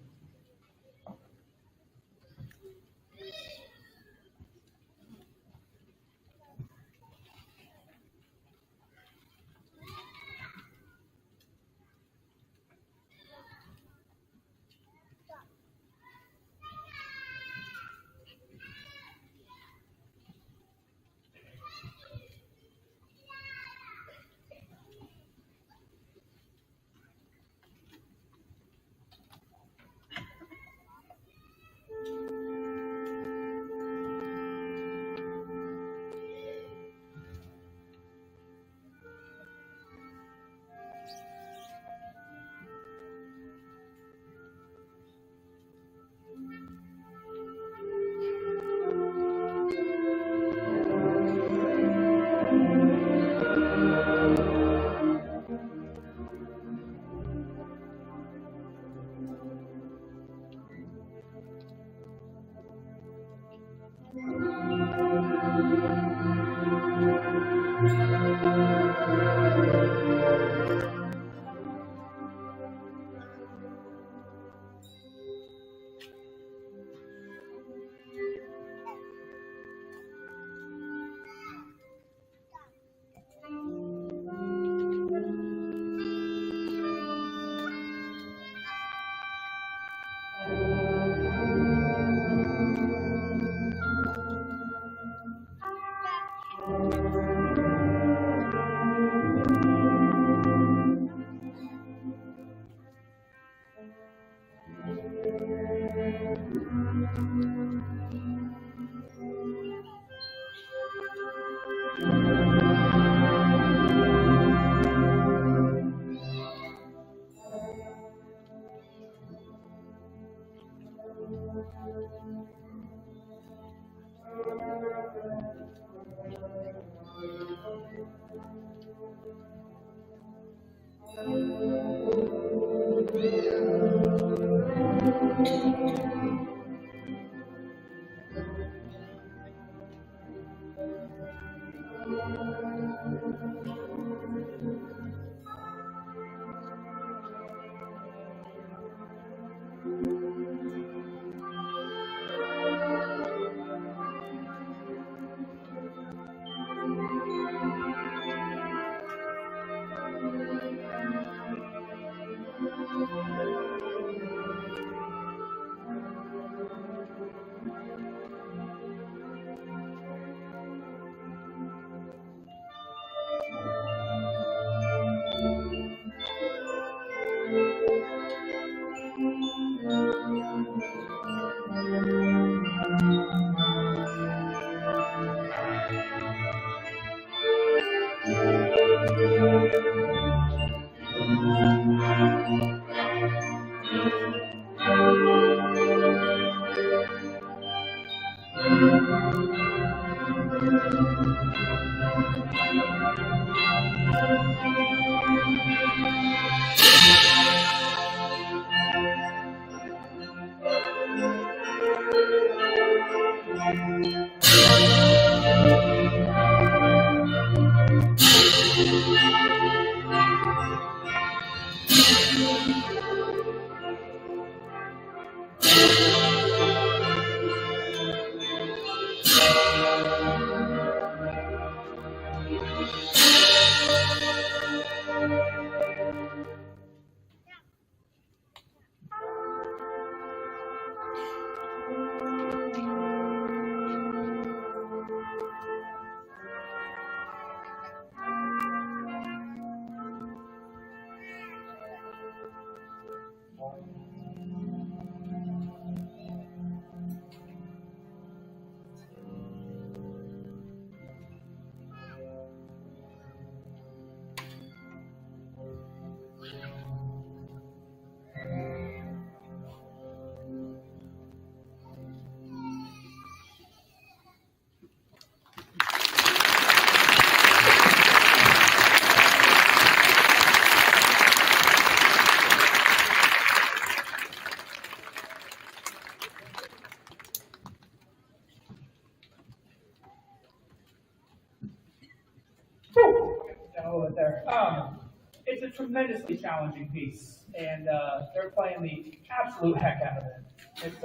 It's a tremendously challenging piece, and they're playing the absolute heck out of it. It's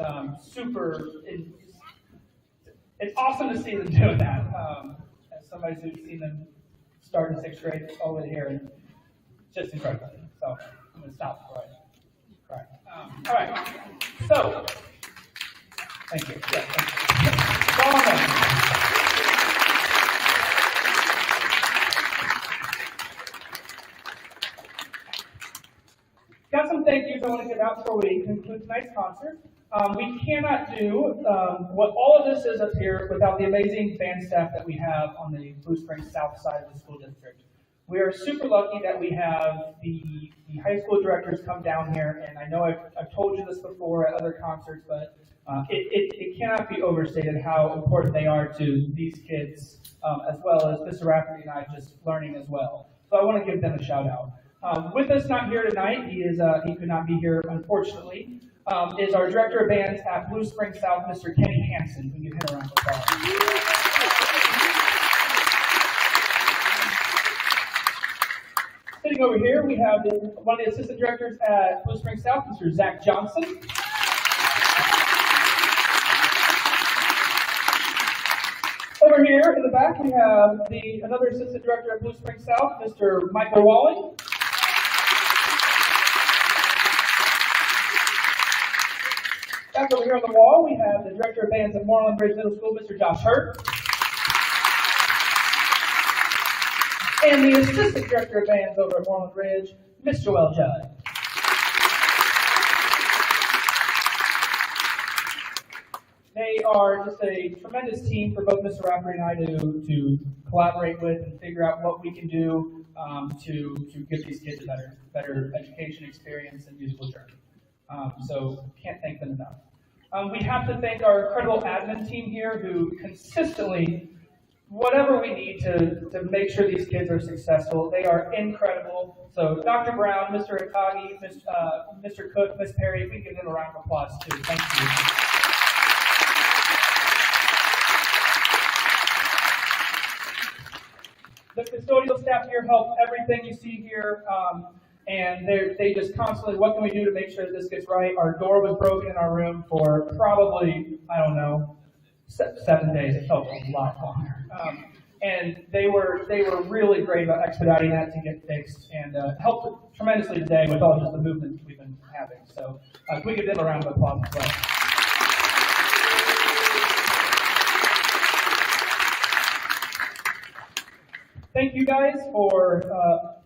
it's awesome to see them doing that. As somebody who's seen them start in sixth grade all the way here, and it's just incredible. So I'm going to stop before I cry. All right. So, thank you. Yeah, thank you. Got some thank yous I want to get out before we conclude tonight's concert. We cannot do what all of this is up here without the amazing band staff that we have on the Blue Springs South side of the school district. We are super lucky that we have the high school directors come down here, and I know I've told you this before at other concerts, but it cannot be overstated how important they are to these kids, as well as Mr. Rafferty and I just learning as well. So I want to give them a shout out. With us not here tonight, he could not be here unfortunately, is our director of bands at Blue Springs South, Mr. Kenny Hansen. Can you give him a round of applause? Sitting over here, we have one of the assistant directors at Blue Springs South, Mr. Zach Johnson. Over here in the back, we have another assistant director at Blue Springs South, Mr. Michael Walling. Back over here on the wall, we have the director of bands at Moreland Bridge Middle School, Mr. Josh Hurt. And the assistant director of bands over at Moreland Ridge, Ms. Joelle Judd. They are just a tremendous team for both Mr. Rafferty and I to collaborate with and figure out what we can do to give these kids a better education experience and musical journey. So can't thank them enough. We have to thank our incredible admin team here who consistently, whatever we need to make sure these kids are successful, they are incredible. So Dr. Brown, Mr. Akagi, Mr. Cook, Ms. Perry, we can give them a round of applause too. Thank you. The custodial staff here help everything you see here. And they just constantly, what can we do to make sure that this gets right? Our door was broken in our room for probably, I don't know, 7 days. It felt a lot longer. And they were really great about expediting that to get fixed and helped tremendously today with all just the movement we've been having. So can we give them a round of applause as well? Thank you guys for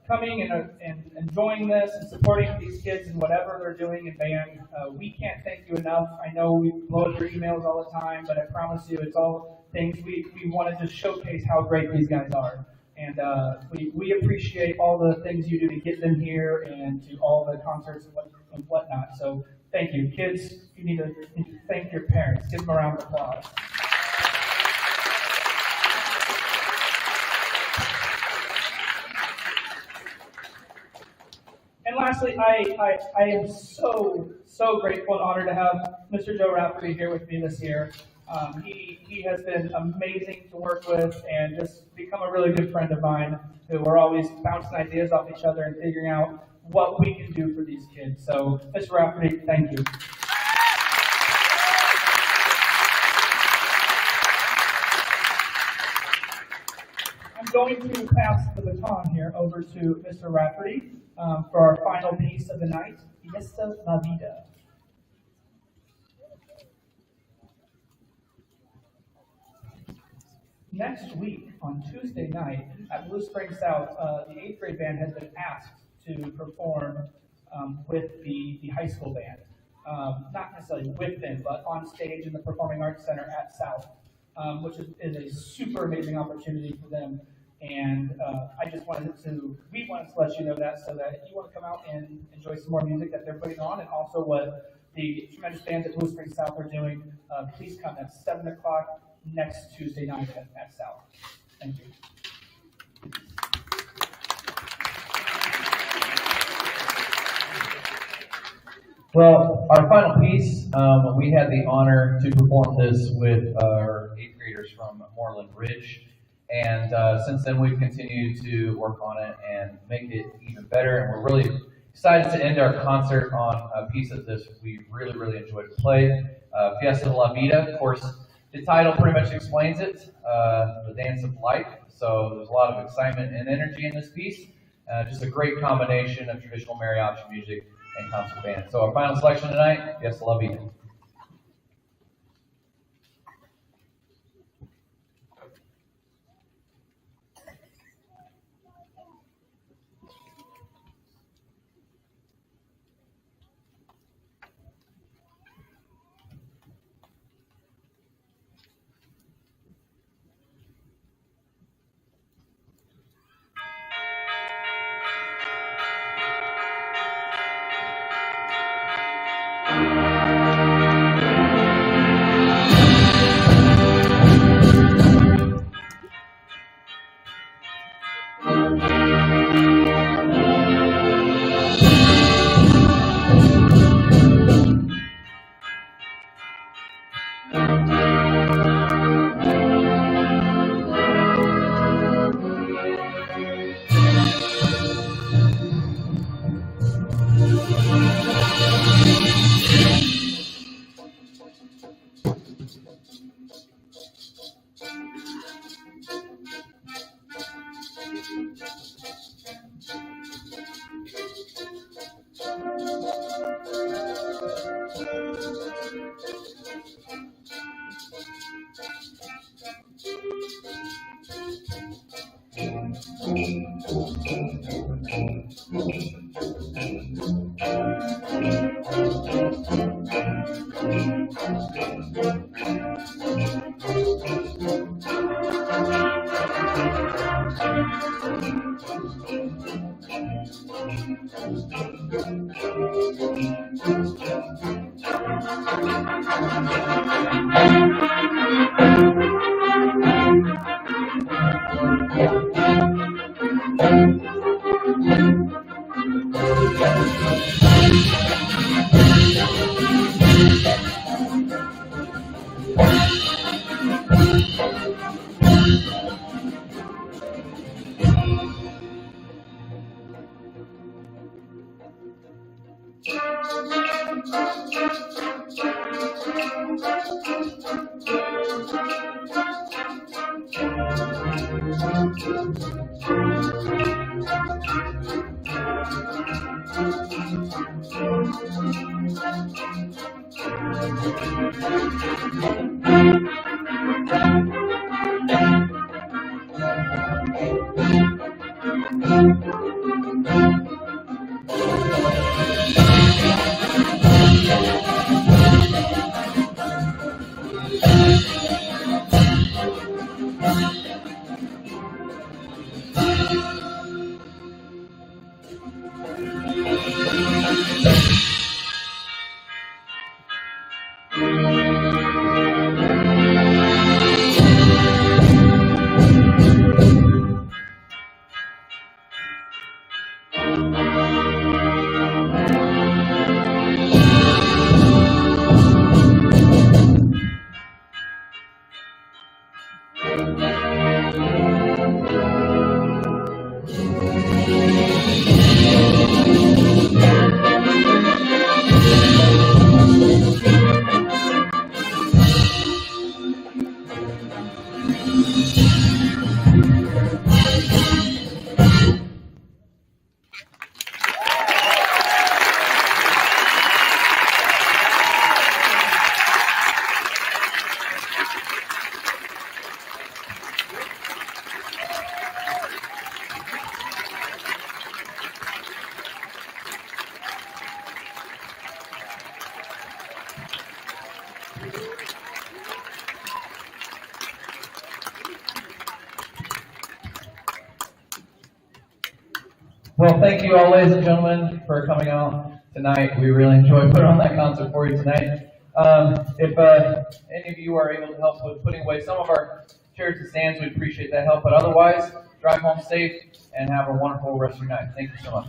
coming and enjoying this and supporting these kids in whatever they're doing in band. We can't thank you enough. I know we blow up your emails all the time, but I promise you it's all things we wanted to showcase how great these guys are. And we appreciate all the things you do to get them here and to all the concerts and whatnot. So thank you. Kids, you need to thank your parents. Give them a round of applause. And lastly, I am so grateful and honored to have Mr. Joe Rafferty here with me this year. He has been amazing to work with and just become a really good friend of mine who we're always bouncing ideas off each other and figuring out what we can do for these kids. So, Mr. Rafferty, thank you. I'm going to pass the baton here over to Mr. Rafferty for our final piece of the night, Fiesta La Vida. Next week, on Tuesday night, at Blue Springs South, the 8th grade band has been asked to perform with the high school band. Not necessarily with them, but on stage in the Performing Arts Center at South, which is a super amazing opportunity for them. And we wanted to let you know that so that if you want to come out and enjoy some more music that they're putting on and also what the tremendous bands at Blue Springs South are doing, please come at 7 o'clock next Tuesday night at South. Thank you. Well, our final piece, we had the honor to perform this with our 8th graders from Moreland Ridge. And since then, we've continued to work on it and make it even better. And we're really excited to end our concert on a piece of this we really, really enjoyed to play, Fiesta de la Vida. Of course, the title pretty much explains it, the dance of life. So there's a lot of excitement and energy in this piece. Just a great combination of traditional mariachi music and concert band. So our final selection tonight, Fiesta de la Vida. Well, thank you all, ladies and gentlemen, for coming out tonight. We really enjoyed putting on that concert for you tonight. If any of you are able to help with putting away some of our chairs and stands, we'd appreciate that help. But otherwise, drive home safe and have a wonderful rest of your night. Thank you so much.